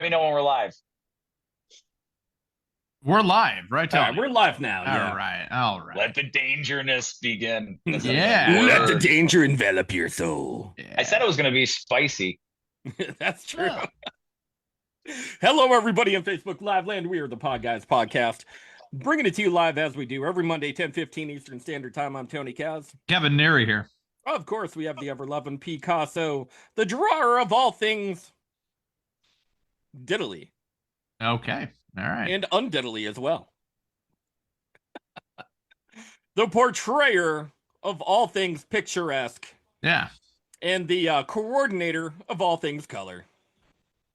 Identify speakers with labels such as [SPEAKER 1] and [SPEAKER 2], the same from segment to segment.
[SPEAKER 1] me know when we're live.
[SPEAKER 2] We're live, right,
[SPEAKER 3] All
[SPEAKER 2] Tony?
[SPEAKER 3] right, we're live now.
[SPEAKER 2] All right.
[SPEAKER 1] Let the dangerousness begin. That's a
[SPEAKER 2] Yeah.
[SPEAKER 1] big
[SPEAKER 3] Let the
[SPEAKER 1] word.
[SPEAKER 3] danger envelop your soul.
[SPEAKER 2] Yeah.
[SPEAKER 1] I said it was going to be spicy.
[SPEAKER 3] That's true.
[SPEAKER 2] Oh.
[SPEAKER 3] Hello, everybody in Facebook Live Land. We are the Podguyz Podcast, bringing it to you live as we do every Monday, 10:15 Eastern Standard Time. I'm Tony Kaz.
[SPEAKER 2] Kevin Neary here.
[SPEAKER 3] Of course, we have the ever-loving Picasso, the drawer of all things diddly.
[SPEAKER 2] Okay. All right.
[SPEAKER 3] And undiddly as well. The portrayer of all things picturesque.
[SPEAKER 2] Yeah.
[SPEAKER 3] And the coordinator of all things color,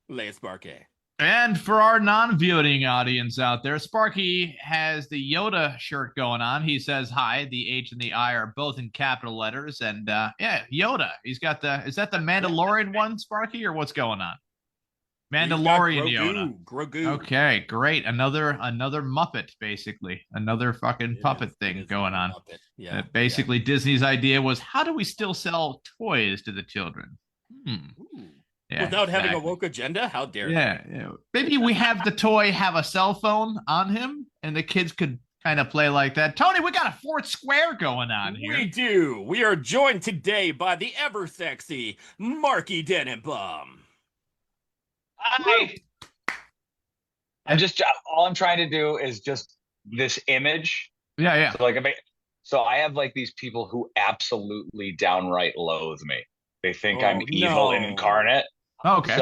[SPEAKER 3] Les Markie.
[SPEAKER 2] And for our non-viewing audience out there, Sparky has the Yoda shirt going on. He says hi. The H and the I are both in capital letters. And yeah, Yoda. He's got is that the Mandalorian one, Sparky, or what's going on? Mandalorian Yoda.
[SPEAKER 3] Grogu.
[SPEAKER 2] Okay, great. Another Muppet, basically. Another fucking puppet thing going on.
[SPEAKER 3] Yeah.
[SPEAKER 2] Basically, Disney's idea was, how do we still sell toys to the children? Yeah,
[SPEAKER 3] without having a woke agenda? How dare you?
[SPEAKER 2] Yeah. Maybe we have the toy have a cell phone on him, and the kids could kind of play like that. Tony, we got a fourth square going on here.
[SPEAKER 3] We do. We are joined today by the ever sexy Markie Denebaum.
[SPEAKER 1] I'm just all I'm trying to do is just this image.
[SPEAKER 2] Yeah.
[SPEAKER 1] So I have like these people who absolutely downright loathe me. They think I'm evil incarnate.
[SPEAKER 2] Okay.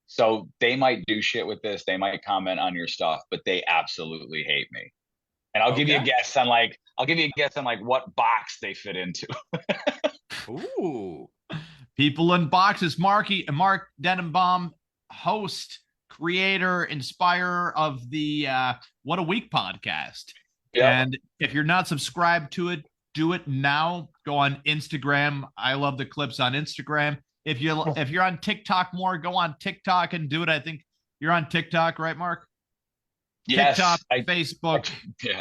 [SPEAKER 1] So they might do shit with this. They might comment on your stuff, but they absolutely hate me. And I'll give you a guess on what box they fit into.
[SPEAKER 3] Ooh.
[SPEAKER 2] People in boxes. Mark Denebaum, host, creator, inspirer of the What a Week podcast. Yep. And if you're not subscribed to it, do it now. Go on Instagram. I love the clips on Instagram. If you're on TikTok more, go on TikTok and do it. I think you're on TikTok, right, Mark?
[SPEAKER 1] Yes,
[SPEAKER 2] TikTok, Facebook.
[SPEAKER 1] Yeah.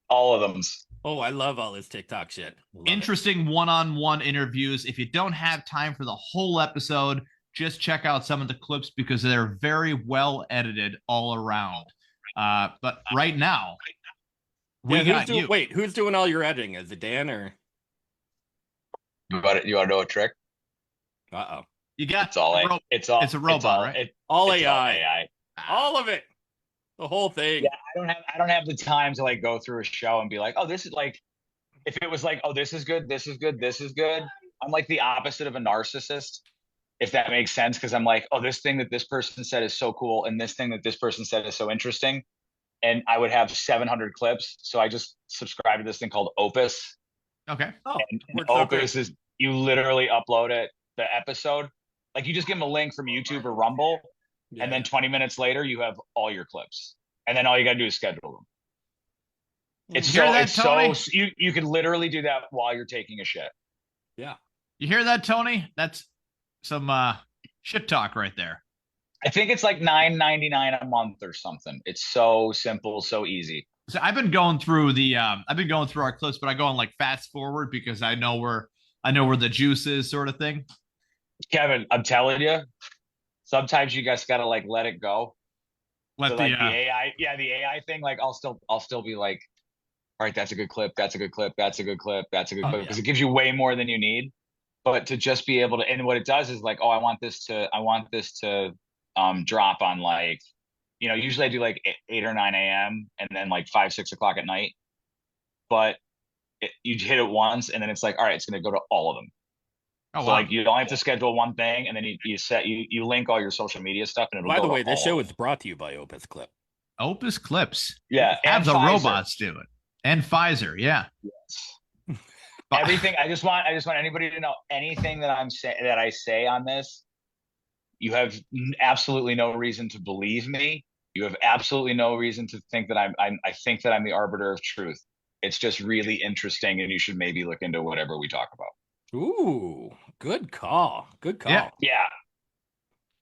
[SPEAKER 1] All of them.
[SPEAKER 3] Oh, I love all this TikTok shit.
[SPEAKER 2] Interesting one-on-one interviews. If you don't have time for the whole episode, just check out some of the clips because they're very well edited all around. But right now,
[SPEAKER 3] who's doing all your editing? Is it Dan or?
[SPEAKER 1] You want to know a trick?
[SPEAKER 3] Uh-oh.
[SPEAKER 2] You got
[SPEAKER 1] it's a robot, right?
[SPEAKER 3] All AI. All of it. The whole thing.
[SPEAKER 1] Yeah, I don't have the time to like go through a show and be like, oh, this is like, if it was like, oh, this is good. I'm like the opposite of a narcissist, if that makes sense, because I'm like, oh, this thing that this person said is so cool, and this thing that this person said is so interesting, and I would have 700 clips, so I just subscribe to this thing called Opus.
[SPEAKER 2] Okay.
[SPEAKER 1] And Opus is you literally upload it, the episode, like you just give them a link from YouTube or Rumble, and then 20 minutes later you have all your clips, and then all you gotta do is schedule them. You could literally do that while you're taking a shit.
[SPEAKER 3] Yeah.
[SPEAKER 2] You hear that, Tony? That's some shit talk right there.
[SPEAKER 1] I think it's like $9.99 a month or something. It's so simple, so easy.
[SPEAKER 2] So I've been going through our clips, but I go on like fast forward because I know where the juice is, sort of thing. Kevin,
[SPEAKER 1] I'm telling you, sometimes you guys gotta like let it go. The AI thing. Like I'll still be like, all right, that's a good clip, because it gives you way more than you need. But to just be able to, and what it does is like, oh, I want this to drop on like, usually I do like 8 or 9 a.m. and then like 5, 6 o'clock at night. But you hit it once and then it's like, all right, it's going to go to all of them. Oh, so wow. Like you don't have to schedule one thing, and then you link all your social media stuff. And
[SPEAKER 3] by the way, this show is brought to you by Opus Clip.
[SPEAKER 2] Opus Clips.
[SPEAKER 1] Yeah.
[SPEAKER 2] Have the robots do it. And Pfizer. Yeah.
[SPEAKER 1] Yes. Everything. I just want anybody to know anything that I say on this. You have absolutely no reason to believe me. You have absolutely no reason to think that I think that I'm the arbiter of truth. It's just really interesting, and you should maybe look into whatever we talk about.
[SPEAKER 3] Ooh, good call.
[SPEAKER 1] Yeah.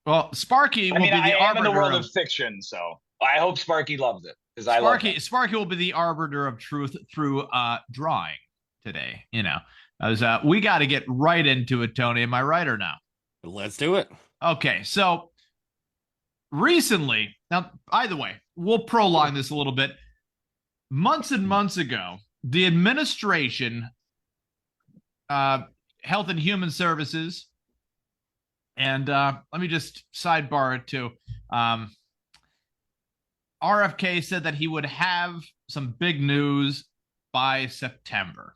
[SPEAKER 2] Well, Sparky will be the arbiter. I am in the world of
[SPEAKER 1] fiction, so I hope Sparky loves it, because
[SPEAKER 2] Sparky will be the arbiter of truth through drawing today. We got to get right into it, Tony. Am I right or no?
[SPEAKER 3] Let's do it.
[SPEAKER 2] Okay, so recently, now, by the way, we'll prolong this a little bit. Months and months ago, the administration, Health and Human Services, and let me just sidebar it too. RFK said that he would have some big news by September.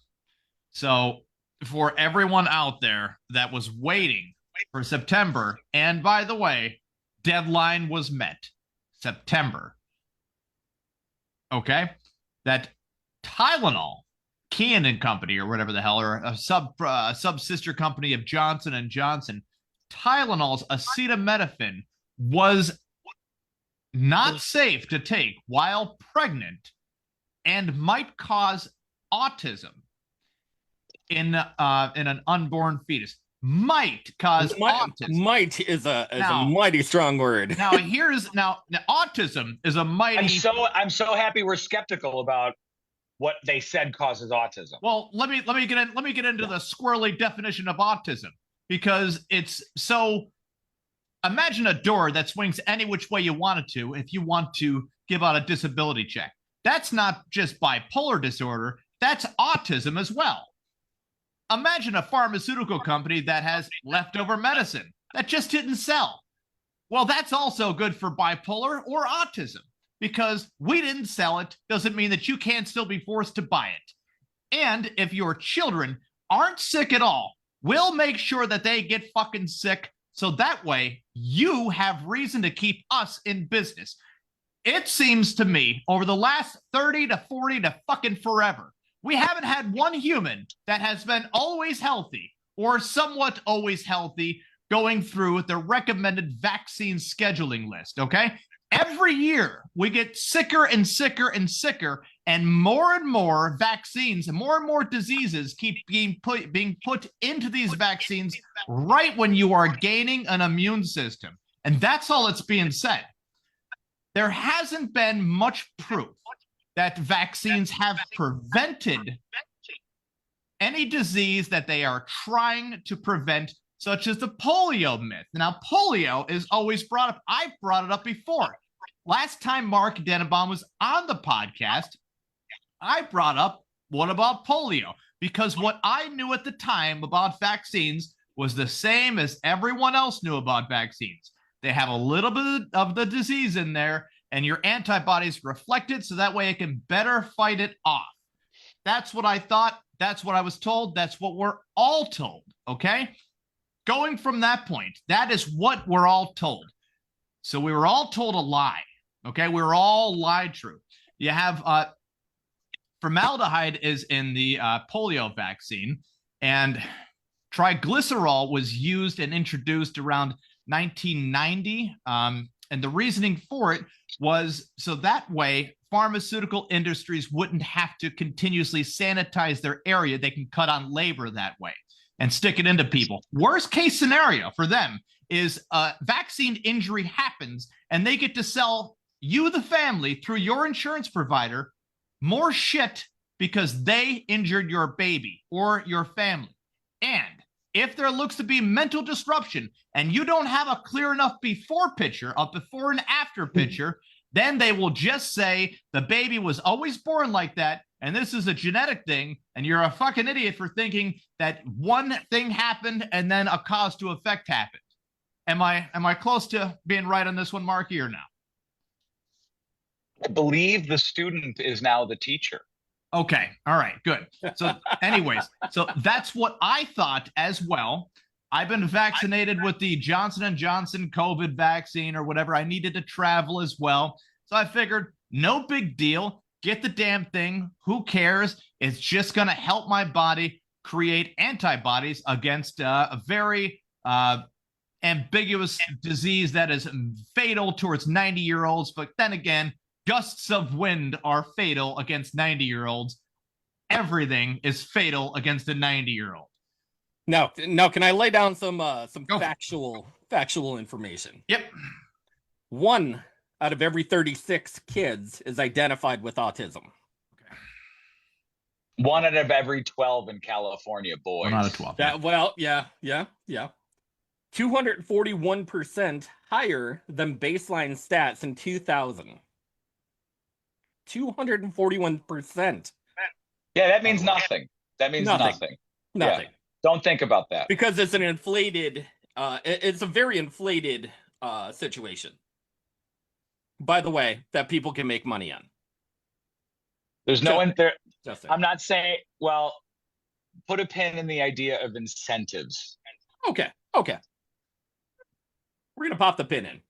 [SPEAKER 2] So for everyone out there that was waiting for September, and by the way, deadline was met, September. Okay? That Tylenol, Canon Company or whatever the hell, or a sub-sister company of Johnson & Johnson, Tylenol's acetaminophen was not safe to take while pregnant and might cause autism in an unborn fetus. Might cause autism.
[SPEAKER 3] Might is a mighty strong word.
[SPEAKER 2] Now autism is a mighty.
[SPEAKER 1] I'm so happy we're skeptical about what they said causes autism.
[SPEAKER 2] Well, let me get into the squirrely definition of autism, because it's so. Imagine a door that swings any which way you want it to if you want to give out a disability check. That's not just bipolar disorder, that's autism as well. Imagine a pharmaceutical company that has leftover medicine that just didn't sell. Well, that's also good for bipolar or autism, because we didn't sell it doesn't mean that you can't still be forced to buy it. And if your children aren't sick at all, we'll make sure that they get fucking sick, so that way you have reason to keep us in business. It seems to me over the last 30 to 40 to fucking forever, we haven't had one human that has been always healthy or somewhat always healthy going through the recommended vaccine scheduling list, okay? Every year we get sicker and sicker and sicker, and more vaccines and more diseases keep being put into these vaccines right when you are gaining an immune system. And that's all that's being said. There hasn't been much proof that vaccines have prevented any disease that they are trying to prevent, such as the polio myth. Now, polio is always brought up. I've brought it up before. Last time Mark Denebaum was on the podcast, I brought up, what about polio? Because what I knew at the time about vaccines was the same as everyone else knew about vaccines. They have a little bit of the disease in there, and your antibodies reflect it, so that way it can better fight it off. That's what I thought. That's what I was told. That's what we're all told, okay? Going from that point, that is what we're all told. So we were all told a lie, okay? We were all lied through. You have formaldehyde is in the polio vaccine, and triglycerol was used and introduced around 1990, and the reasoning for it was so that way pharmaceutical industries wouldn't have to continuously sanitize their area. They can cut on labor that way and stick it into people. Worst case scenario for them is a vaccine injury happens and they get to sell you, the family, through your insurance provider, more shit because they injured your baby or your family. And if there looks to be mental disruption and you don't have a clear enough before picture, a before and after picture, then they will just say the baby was always born like that, and this is a genetic thing, and you're a fucking idiot for thinking that one thing happened and then a cause to effect happened. Am I close to being right on this one, Marky, or no?
[SPEAKER 1] I believe the student is now the teacher.
[SPEAKER 2] Okay. All right. Good. So anyways, so that's what I thought as well. I've been vaccinated with the Johnson & Johnson COVID vaccine or whatever. I needed to travel as well. So I figured no big deal. Get the damn thing. Who cares? It's just going to help my body create antibodies against a very ambiguous disease that is fatal towards 90-year-olds. But then again, gusts of wind are fatal against 90-year-olds. Everything is fatal against a 90-year-old.
[SPEAKER 3] Now, can I lay down some factual information?
[SPEAKER 2] Yep.
[SPEAKER 3] 1 out of every 36 kids is identified with autism.
[SPEAKER 2] Okay.
[SPEAKER 1] 1 out of every 12 in California, boys.
[SPEAKER 2] 1 out of 12.
[SPEAKER 3] Yeah. Well, yeah. 241% higher than baseline stats in 2000. 241%.
[SPEAKER 1] Yeah, that means nothing. That means nothing.
[SPEAKER 3] Nothing.
[SPEAKER 1] Yeah. Don't think about that.
[SPEAKER 3] Because it's an inflated, it's a very inflated situation. By the way, that people can make money on.
[SPEAKER 1] There's no there. I'm not saying, well, put a pin in the idea of incentives.
[SPEAKER 3] Okay. We're going to pop the pin in.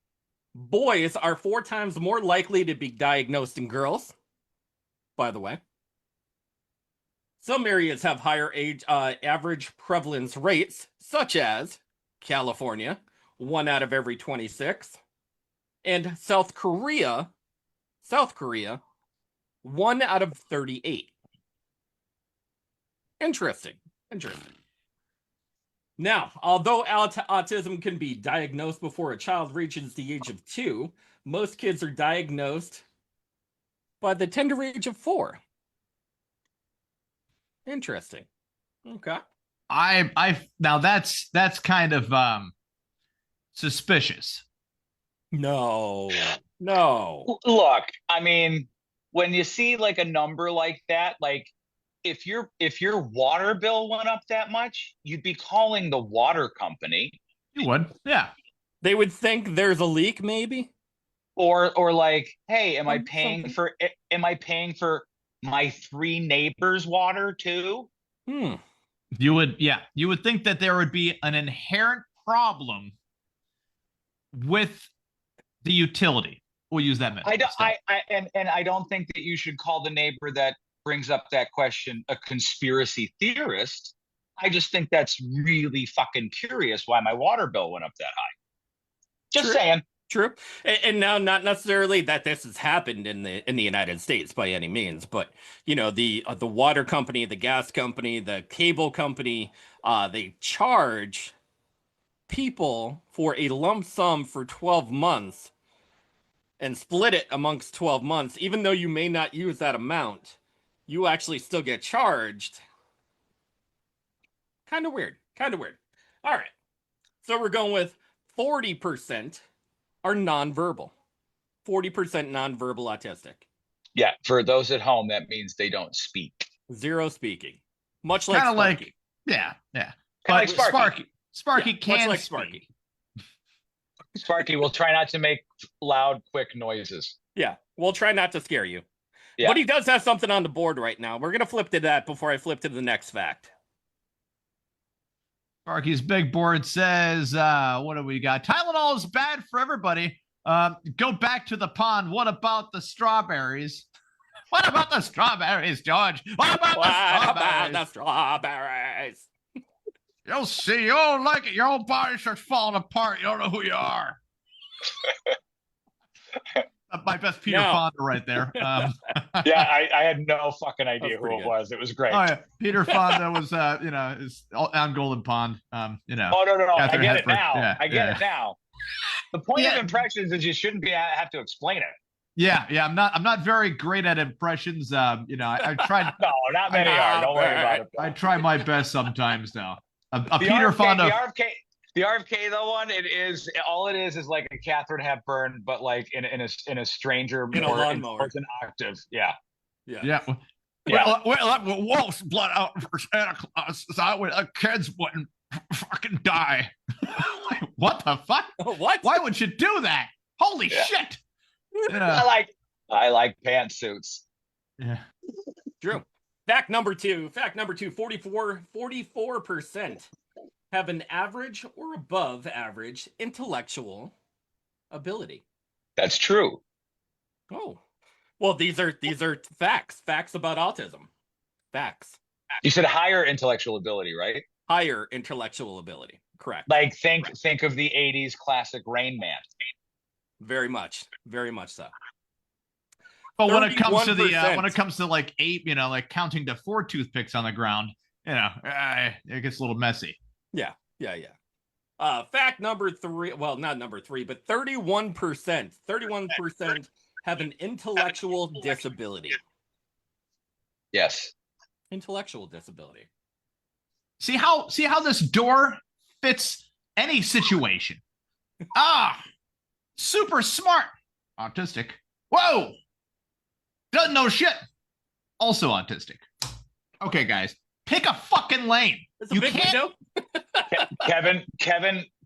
[SPEAKER 3] Boys are 4 times more likely to be diagnosed than girls, by the way. Some areas have higher average prevalence rates, such as California, 1 out of every 26, and South Korea, 1 out of 38. Interesting. Now, although autism can be diagnosed before a child reaches the age of 2, most kids are diagnosed by the tender age of 4. Interesting. Okay.
[SPEAKER 2] Now that's kind of suspicious.
[SPEAKER 3] No.
[SPEAKER 1] Look, I mean, when you see like a number like that, like if your water bill went up that much, you'd be calling the water company.
[SPEAKER 2] You would, yeah.
[SPEAKER 3] They would think there's a leak, maybe.
[SPEAKER 1] Or like, hey, am I paying for my 3 neighbors' water too?
[SPEAKER 2] You would think that there would be an inherent problem with the utility. We'll use that method.
[SPEAKER 1] I don't think that you should call the neighbor that brings up that question a conspiracy theorist. I just think that's really fucking curious why my water bill went up that high. Just saying.
[SPEAKER 3] True. And now, not necessarily that this has happened in the United States by any means, but you know, the water company, the gas company, the cable company, they charge people for a lump sum for 12 months and split it amongst 12 months, even though you may not use that amount. You actually still get charged. Kind of weird. All right. So we're going with 40% are nonverbal. 40% nonverbal autistic.
[SPEAKER 1] Yeah. For those at home, that means they don't speak.
[SPEAKER 3] 0 speaking. Much like
[SPEAKER 2] Sparky.
[SPEAKER 3] Like,
[SPEAKER 2] yeah.
[SPEAKER 1] But like
[SPEAKER 2] Sparky can
[SPEAKER 3] like
[SPEAKER 2] speak.
[SPEAKER 3] Sparky.
[SPEAKER 1] Sparky will try not to make loud, quick noises.
[SPEAKER 3] Yeah. We'll try not to scare you.
[SPEAKER 1] Yeah.
[SPEAKER 3] But he does have something on the board right now. We're going to flip to that before I flip to the next fact.
[SPEAKER 2] Sparky's big board says, what do we got? Tylenol is bad for everybody. Go back to the pond. What about the strawberries? What about the strawberries, George? What about the strawberries? You'll see. You don't like it. Your whole body starts falling apart. You don't know who you are. My best Peter Fonda right there.
[SPEAKER 1] Yeah, I had no fucking idea who it was. It was great.
[SPEAKER 2] Oh, yeah. Peter Fonda was, is on Golden Pond.
[SPEAKER 1] Oh, no.
[SPEAKER 2] Catherine
[SPEAKER 1] I get
[SPEAKER 2] Hepburn.
[SPEAKER 1] it now.
[SPEAKER 2] Yeah,
[SPEAKER 1] I get it now. The point of impressions is you shouldn't have to explain it.
[SPEAKER 2] Yeah. I'm not very great at impressions. I tried.
[SPEAKER 1] No, not many are. Don't worry about it.
[SPEAKER 2] I try my best sometimes now. Peter Fonda.
[SPEAKER 1] The RFK though one, it is like a Catherine Hepburn, but like in a stranger, more important octave. Yeah.
[SPEAKER 2] Well, Wolf's blood out for Santa Claus. So kids wouldn't fucking die. What the fuck?
[SPEAKER 3] What?
[SPEAKER 2] Why would you do that? Holy shit!
[SPEAKER 1] I like pantsuits.
[SPEAKER 2] Yeah.
[SPEAKER 3] True. Fact number two. 44% have an average or above average intellectual ability.
[SPEAKER 1] That's true.
[SPEAKER 3] Oh. Well, these are facts. Facts about autism. Facts.
[SPEAKER 1] You said higher intellectual ability, right?
[SPEAKER 3] Higher intellectual ability. Correct.
[SPEAKER 1] Like think of the 80s classic Rain Man.
[SPEAKER 3] Very much so.
[SPEAKER 2] But when it comes to when it comes to like 8, like counting to 4 toothpicks on the ground, it gets a little messy.
[SPEAKER 3] Yeah. Fact number 3. Well, not number 3, but 31% have an intellectual disability.
[SPEAKER 1] Yes.
[SPEAKER 3] Intellectual disability.
[SPEAKER 2] See how this door fits any situation. Super smart. Autistic. Whoa. Doesn't know shit. Also autistic. Okay, guys. Pick a fucking lane.
[SPEAKER 3] You can't.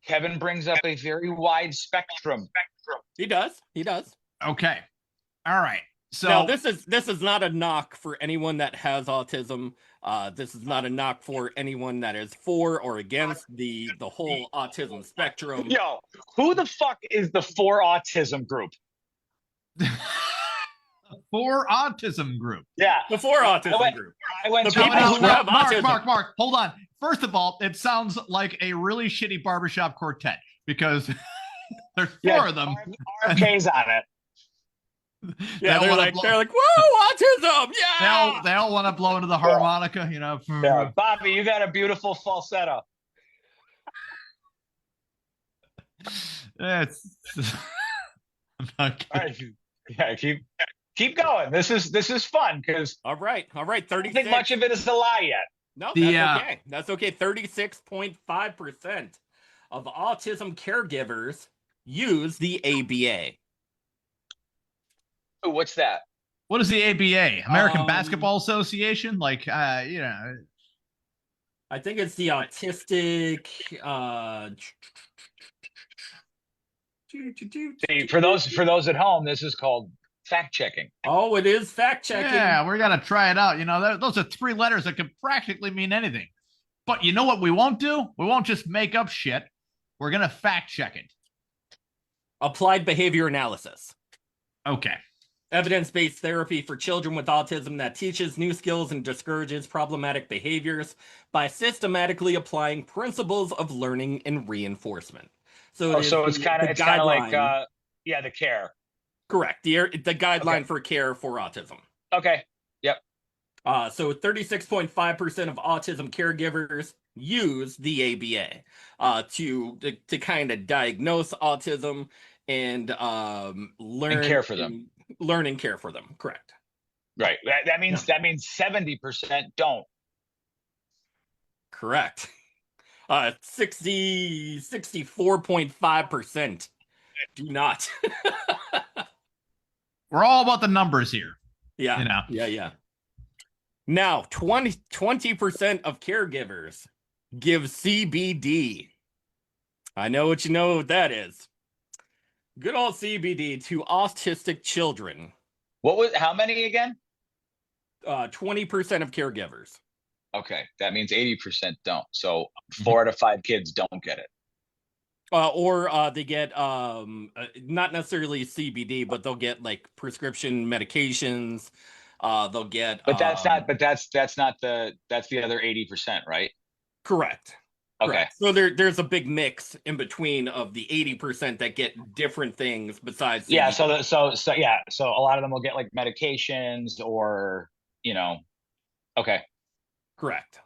[SPEAKER 1] Kevin brings up a very wide spectrum.
[SPEAKER 3] He does.
[SPEAKER 2] Okay. All right. So
[SPEAKER 3] now this is not a knock for anyone that has autism. This is not a knock for anyone that is for or against the whole autism spectrum.
[SPEAKER 1] Yo, who the fuck is the for autism group?
[SPEAKER 2] For autism group.
[SPEAKER 1] Yeah.
[SPEAKER 3] The for autism group.
[SPEAKER 1] I went
[SPEAKER 3] to
[SPEAKER 2] Mark, hold on. First of all, it sounds like a really shitty barbershop quartet because there's four of them.
[SPEAKER 1] RK's on it.
[SPEAKER 3] Yeah, they're like, whoa, autism, yeah.
[SPEAKER 2] They all want to blow into the harmonica, you know.
[SPEAKER 1] Yeah. Bobby, you got a beautiful falsetto.
[SPEAKER 2] It's
[SPEAKER 1] all right. Yeah, keep going. This is fun because
[SPEAKER 3] all right. 36.
[SPEAKER 1] I don't think much of it is a lie yet.
[SPEAKER 3] No, that's okay. That's okay. 36.5% of autism caregivers use the ABA.
[SPEAKER 1] Oh, what's that?
[SPEAKER 2] What is the ABA? American Basketball Association? Like, you know.
[SPEAKER 3] I think it's the autistic.
[SPEAKER 1] See, for those at home, this is called fact checking.
[SPEAKER 3] Oh, it is fact checking.
[SPEAKER 2] Yeah, we're gonna try it out. You know, those are three letters that could practically mean anything. But you know what we won't do? We won't just make up shit. We're gonna fact check it.
[SPEAKER 3] Applied behavior analysis.
[SPEAKER 2] Okay.
[SPEAKER 3] Evidence-based therapy for children with autism that teaches new skills and discourages problematic behaviors by systematically applying principles of learning and reinforcement. So
[SPEAKER 1] it's kind of like the care.
[SPEAKER 3] Correct. The guideline for care for autism.
[SPEAKER 1] Okay. Yep.
[SPEAKER 3] So 36.5% of autism caregivers use the ABA to kind of diagnose autism and learn
[SPEAKER 1] and care for them.
[SPEAKER 3] Learn and care for them. Correct.
[SPEAKER 1] Right. That means 70% don't.
[SPEAKER 3] Correct. 64.5% do not.
[SPEAKER 2] We're all about the numbers here.
[SPEAKER 3] Yeah.
[SPEAKER 2] You know.
[SPEAKER 3] Yeah. Now, 20% of caregivers give CBD. I know what that is. Good old CBD to autistic children.
[SPEAKER 1] How many again?
[SPEAKER 3] 20% of caregivers.
[SPEAKER 1] Okay, that means 80% don't. So 4 out of 5 kids don't get it.
[SPEAKER 3] Or they get not necessarily CBD, but they'll get like prescription medications. They'll get.
[SPEAKER 1] But that's not the other 80%, right?
[SPEAKER 3] Correct.
[SPEAKER 1] Okay.
[SPEAKER 3] Correct. So there's a big mix in between of the 80% that get different things besides CBD.
[SPEAKER 1] Yeah. So a lot of them will get like medications or Okay.
[SPEAKER 3] Correct.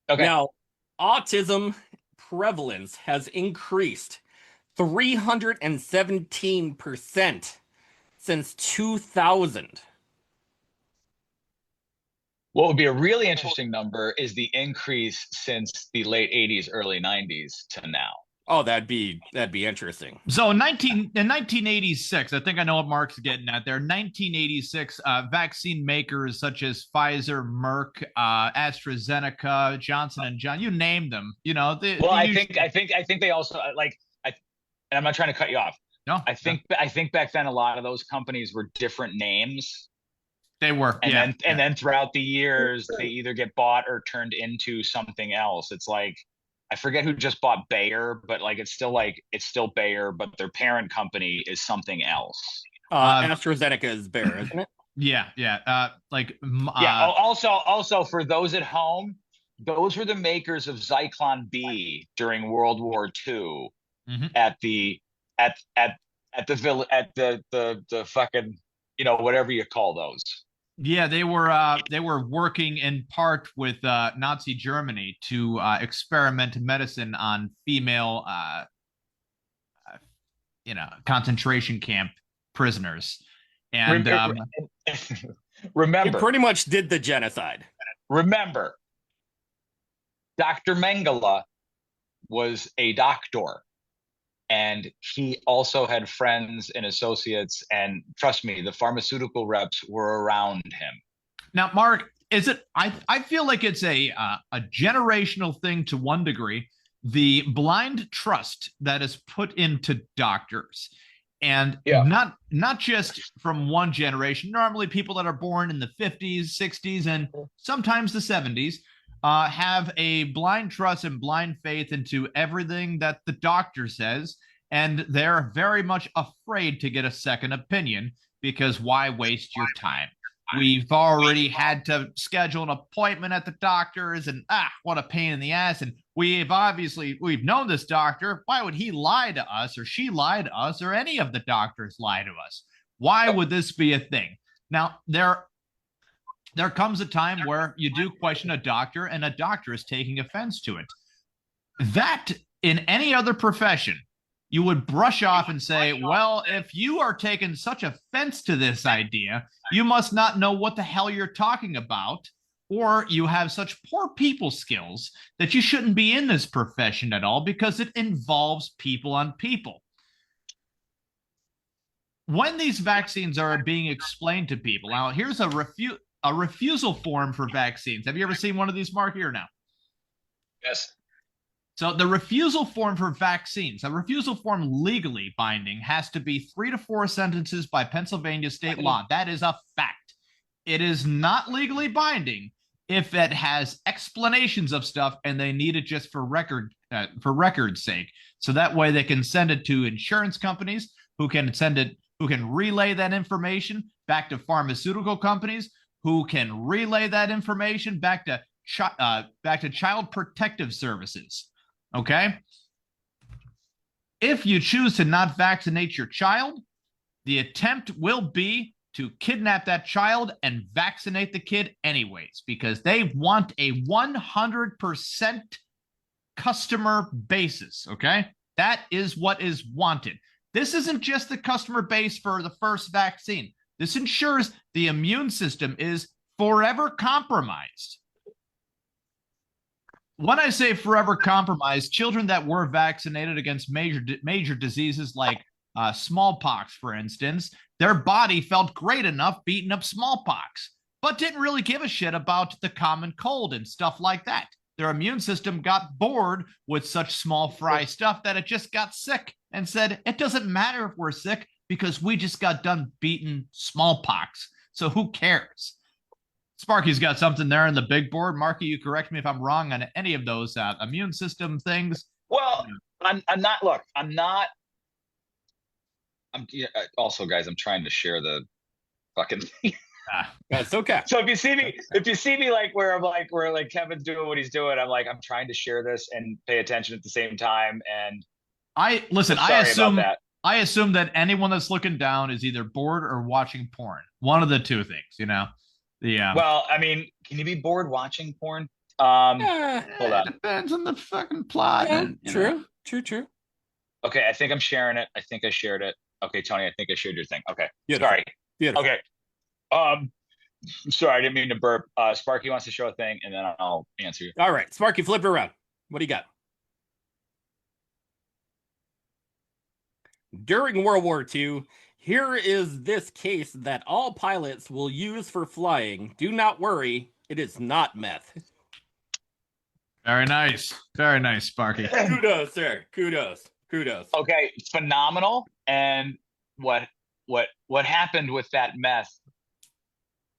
[SPEAKER 1] Okay.
[SPEAKER 3] Now, autism prevalence has increased 317% since 2000.
[SPEAKER 1] What would be a really interesting number is the increase since the late 80s, early 90s to now.
[SPEAKER 3] Oh, that'd be interesting.
[SPEAKER 2] So in 1986, I think I know what Mark's getting at there. 1986, vaccine makers such as Pfizer, Merck, AstraZeneca, Johnson and Johnson, you name them. I think they also and I'm not trying to cut you off. No,
[SPEAKER 1] I think back then a lot of those companies were different names.
[SPEAKER 2] They were,
[SPEAKER 1] and then throughout the years, they either get bought or turned into something else. It's like, I forget who just bought Bayer, but it's still Bayer, but their parent company is something else.
[SPEAKER 3] AstraZeneca is Bayer, isn't it?
[SPEAKER 2] Yeah.
[SPEAKER 1] Also for those at home, those were the makers of Zyklon B during World War II at the fucking whatever you call those.
[SPEAKER 2] Yeah, they were working in part with Nazi Germany to experiment medicine on female, concentration camp prisoners. And
[SPEAKER 1] remember,
[SPEAKER 3] it pretty much did the genocide.
[SPEAKER 1] Remember, Dr. Mengele was a doctor. And he also had friends and associates. And trust me, the pharmaceutical reps were around him.
[SPEAKER 2] Now, Mark, is it? I feel like it's a generational thing to one degree. The blind trust that is put into doctors, and not just from one generation. Normally, people that are born in the 50s, 60s, and sometimes the 70s have a blind trust and blind faith into everything that the doctor says, and they're very much afraid to get a second opinion because why waste your time? We've already had to schedule an appointment at the doctor's, and what a pain in the ass. And we've known this doctor. Why would he lie to us, or she lie to us, or any of the doctors lie to us? Why would this be a thing? Now, there comes a time where you do question a doctor, and a doctor is taking offense to it. That, in any other profession, you would brush off and say, well, if you are taking such offense to this idea, you must not know what the hell you're talking about, or you have such poor people skills that you shouldn't be in this profession at all because it involves people on people. When these vaccines are being explained to people, now here's a refusal form for vaccines. Have you ever seen one of these, Marky, or no?
[SPEAKER 1] Yes.
[SPEAKER 2] So the refusal form for vaccines, a refusal form legally binding, has to be 3 to 4 sentences by Pennsylvania state law. That is a fact. It is not legally binding if it has explanations of stuff and they need it just for record's sake. So that way they can send it to insurance companies who can relay that information back to pharmaceutical companies who can relay that information back to Child Protective Services. Okay? If you choose to not vaccinate your child, the attempt will be to kidnap that child and vaccinate the kid anyways, because they want a 100% customer basis, okay? That is what is wanted. This isn't just the customer base for the first vaccine. This ensures the immune system is forever compromised. When I say forever compromised, children that were vaccinated against major diseases like smallpox, for instance, their body felt great enough beating up smallpox, but didn't really give a shit about the common cold and stuff like that. Their immune system got bored with such small fry stuff that it just got sick and said, it doesn't matter if we're sick because we just got done beating smallpox. So who cares? Sparky's got something there on the big board. Marky, you correct me if I'm wrong on any of those immune system things.
[SPEAKER 1] Well, I'm not. Look, I'm not. Also, guys, I'm trying to share the fucking thing.
[SPEAKER 3] That's okay.
[SPEAKER 1] So if you see me like where Kevin's doing what he's doing, I'm trying to share this and pay attention at the same time. And
[SPEAKER 2] I assume that anyone that's looking down is either bored or watching porn. One of the two things, you know.
[SPEAKER 1] Well, I mean, can you be bored watching porn? Hold on.
[SPEAKER 2] It depends on the fucking plot.
[SPEAKER 3] Yeah,
[SPEAKER 2] and,
[SPEAKER 3] true.
[SPEAKER 1] Okay, I think I'm sharing it. I think I shared it. Okay, Tony, I think I shared your thing. Okay,
[SPEAKER 3] Beautiful.
[SPEAKER 1] Sorry.
[SPEAKER 3] Beautiful.
[SPEAKER 1] Okay. Sorry, I didn't mean to burp. Sparky wants to show a thing, and then I'll answer you.
[SPEAKER 3] All right, Sparky, flip it around. What do you got? During World War II, here is this case that all pilots will use for flying. Do not worry, it is not meth.
[SPEAKER 2] Very nice, Sparky.
[SPEAKER 3] Kudos, sir. Kudos.
[SPEAKER 1] Okay, phenomenal. And what happened with that meth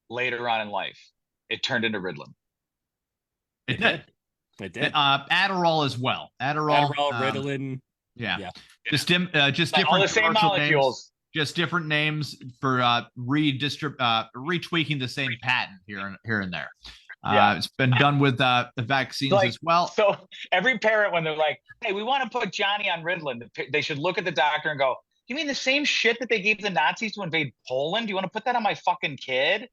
[SPEAKER 1] later on in life? It turned into Ritalin.
[SPEAKER 2] It did. Adderall as well.
[SPEAKER 3] Adderall, Ritalin.
[SPEAKER 2] Yeah. Just different
[SPEAKER 1] all the same molecules.
[SPEAKER 2] Names, just different names for retweaking the same patent here and there. It's been done with the vaccines as well.
[SPEAKER 1] So every parent, when they're like, "Hey, we want to put Johnny on Ritalin," they should look at the doctor and go, "You mean the same shit that they gave the Nazis to invade Poland? Do you want to put that on my fucking kid?"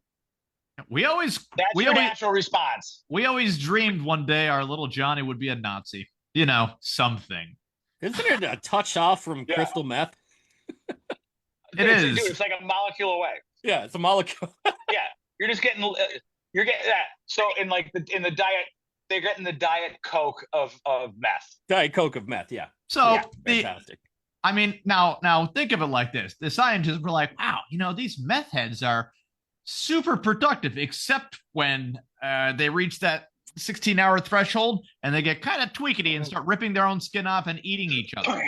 [SPEAKER 1] That's your natural response.
[SPEAKER 2] We always dreamed one day our little Johnny would be a Nazi. You know, something.
[SPEAKER 3] Isn't it a touch off from crystal meth?
[SPEAKER 2] It is.
[SPEAKER 1] Dude, it's like a molecule away.
[SPEAKER 3] Yeah, it's a molecule.
[SPEAKER 1] Yeah, you're getting that. So in the diet, they're getting the Diet Coke of meth.
[SPEAKER 3] Diet Coke of meth, yeah.
[SPEAKER 2] So
[SPEAKER 3] fantastic.
[SPEAKER 2] I mean, now think of it like this. The scientists were like, wow, these meth heads are super productive, except when they reach that 16-hour threshold and they get kind of tweakity and start ripping their own skin off and eating each other.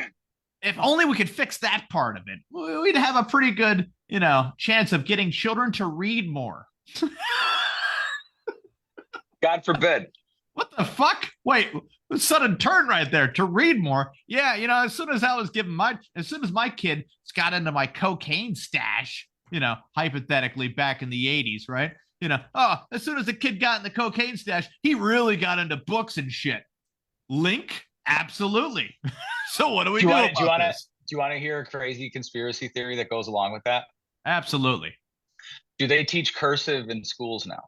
[SPEAKER 2] If only we could fix that part of it, we'd have a pretty good, chance of getting children to read more.
[SPEAKER 1] God forbid.
[SPEAKER 2] What the fuck? Wait, sudden turn right there. To read more. Yeah, as soon as my kid got into my cocaine stash, hypothetically back in the 80s, right? As soon as the kid got in the cocaine stash, he really got into books and shit. Link? Absolutely. So what do we do? Do
[SPEAKER 1] you want to hear a crazy conspiracy theory that goes along with that?
[SPEAKER 2] Absolutely.
[SPEAKER 1] Do they teach cursive in schools now?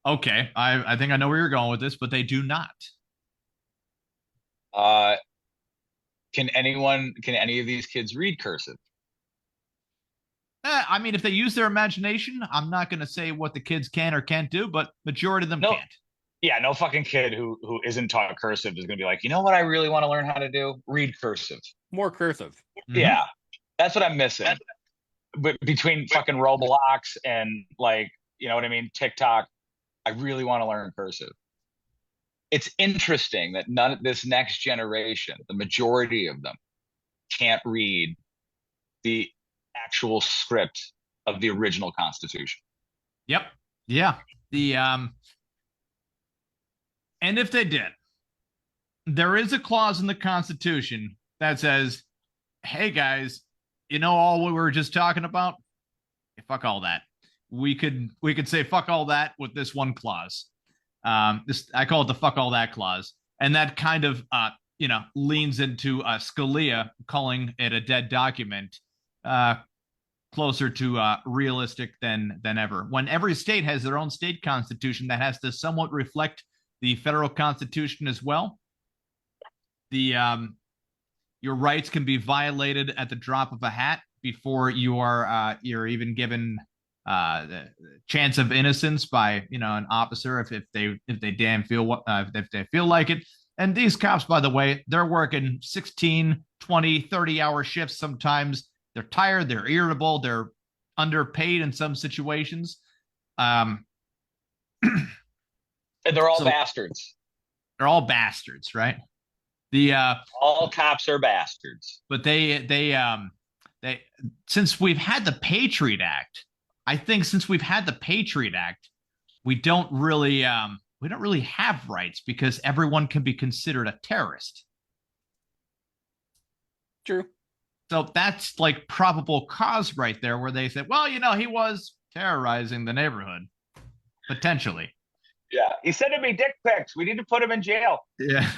[SPEAKER 2] Okay, I think I know where you're going with this, but they do not.
[SPEAKER 1] Can any of these kids read cursive?
[SPEAKER 2] I mean, if they use their imagination, I'm not going to say what the kids can or can't do, but majority of them can't.
[SPEAKER 1] Yeah, no fucking kid who isn't taught cursive is going to be like, you know what I really want to learn how to do? Read cursive.
[SPEAKER 3] More cursive.
[SPEAKER 2] Mm-hmm.
[SPEAKER 1] Yeah, that's what I'm missing. But between fucking Roblox and TikTok, I really want to learn cursive. It's interesting that none of this next generation, the majority of them, can't read the actual script of the original Constitution.
[SPEAKER 2] Yep. Yeah. And if they did, there is a clause in the Constitution that says, hey guys, all we were just talking about? Fuck all that. We could say fuck all that with this one clause. I call it the fuck all that clause. And that kind of leans into Scalia calling it a dead document, closer to realistic than ever. When every state has their own state constitution that has to somewhat reflect the federal constitution as well, your rights can be violated at the drop of a hat before you're even given the chance of innocence by an officer if they damn feel if they feel like it. And these cops, by the way, they're working 16, 20, 30-hour shifts sometimes. They're tired, they're irritable, they're underpaid in some situations.
[SPEAKER 1] And they're all bastards.
[SPEAKER 2] They're all bastards, right?
[SPEAKER 1] All cops are bastards.
[SPEAKER 2] But they since we've had the Patriot Act, I think since we've had the Patriot Act, we don't really have rights because everyone can be considered a terrorist.
[SPEAKER 3] True.
[SPEAKER 2] So that's like probable cause right there where they said, well, he was terrorizing the neighborhood, potentially.
[SPEAKER 1] Yeah. He's sending me dick pics. We need to put him in jail.
[SPEAKER 2] Yeah.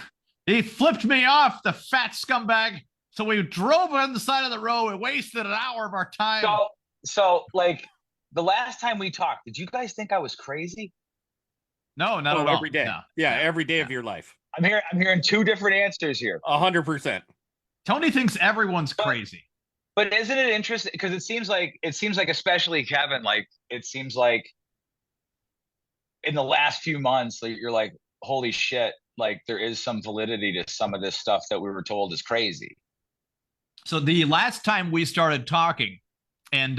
[SPEAKER 2] He flipped me off, the fat scumbag. So we drove on the side of the road and wasted an hour of our time.
[SPEAKER 1] So like the last time we talked, did you guys think I was crazy?
[SPEAKER 2] No, not at all.
[SPEAKER 3] Every day. No. Yeah, every day of your life.
[SPEAKER 1] I'm hearing two different answers here.
[SPEAKER 3] 100%.
[SPEAKER 2] Tony thinks everyone's crazy.
[SPEAKER 1] But isn't it interesting? Because it seems like especially Kevin, like it seems like in the last few months, like, you're like, holy shit, like there is some validity to some of this stuff that we were told is crazy.
[SPEAKER 2] So the last time we started talking, and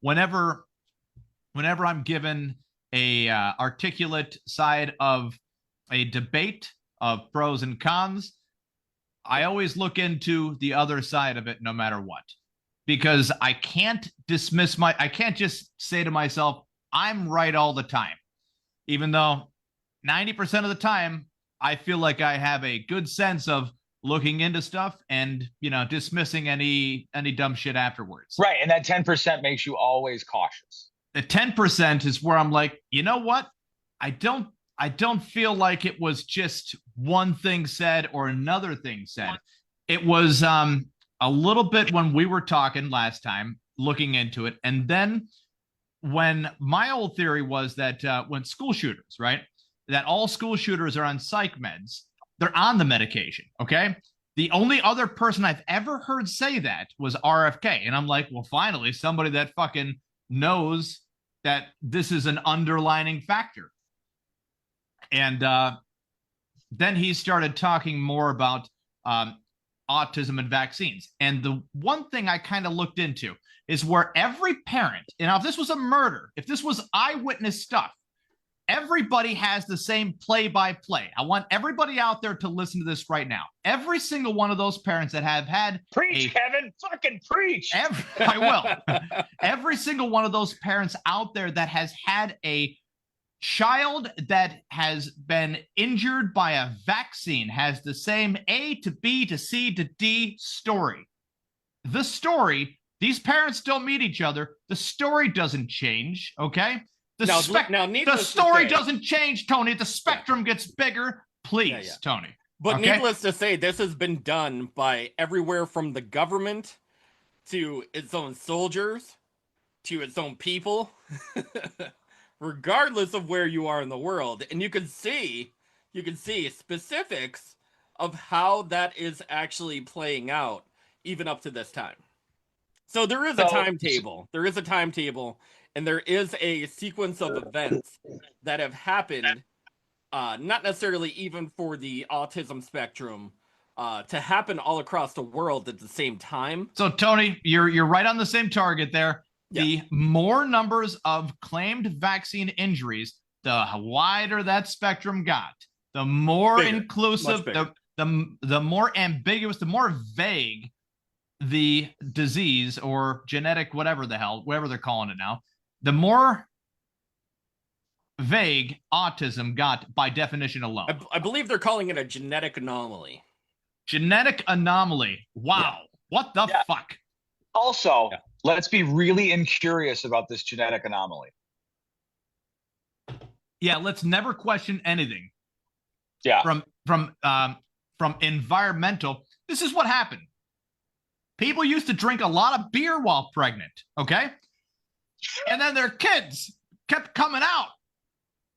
[SPEAKER 2] whenever I'm given a articulate side of a debate of pros and cons, I always look into the other side of it no matter what, because I can't just say to myself, I'm right all the time, even though 90% of the time I feel like I have a good sense of looking into stuff and, dismissing any dumb shit afterwards.
[SPEAKER 1] Right. And that 10% makes you always cautious.
[SPEAKER 2] The 10% is where I'm like, you know what? I don't feel like it was just one thing said or another thing said. It was a little bit when we were talking last time, looking into it. And then when my old theory was that when school shooters, right, that all school shooters are on psych meds, they're on the medication, okay? The only other person I've ever heard say that was RFK. And I'm like, well, finally, somebody that fucking knows that this is an underlining factor. And then he started talking more about autism and vaccines. And the one thing I kind of looked into is where every parent, and if this was a murder, if this was eyewitness stuff, everybody has the same play-by-play. I want everybody out there to listen to this right now. Every single one of those parents that have had
[SPEAKER 1] Kevin, fucking preach.
[SPEAKER 2] I will. Every single one of those parents out there that has had a child that has been injured by a vaccine has the same A to B to C to D story. The story, these parents don't meet each other. The story doesn't change, okay? The story doesn't change, Tony. The spectrum gets bigger. Please, Tony.
[SPEAKER 3] But needless to say, this has been done by everywhere from the government to its own soldiers to its own people, regardless of where you are in the world. And you can see specifics of how that is actually playing out even up to this time. So there is a timetable. There is a timetable. And there is a sequence of events that have happened, not necessarily even for the autism spectrum, to happen all across the world at the same time.
[SPEAKER 2] So, Tony, you're right on the same target there.
[SPEAKER 3] Yeah.
[SPEAKER 2] The more numbers of claimed vaccine injuries, the wider that spectrum got. The more inclusive, the more ambiguous, the more vague the disease or genetic, whatever they're calling it now. The more vague autism got by definition alone.
[SPEAKER 3] I believe they're calling it a genetic anomaly.
[SPEAKER 2] Genetic anomaly. Wow. Yeah. What the fuck?
[SPEAKER 1] Also, let's be really incurious about this genetic anomaly.
[SPEAKER 2] Yeah, let's never question anything.
[SPEAKER 1] Yeah.
[SPEAKER 2] From environmental. This is what happened. People used to drink a lot of beer while pregnant, okay? And then their kids kept coming out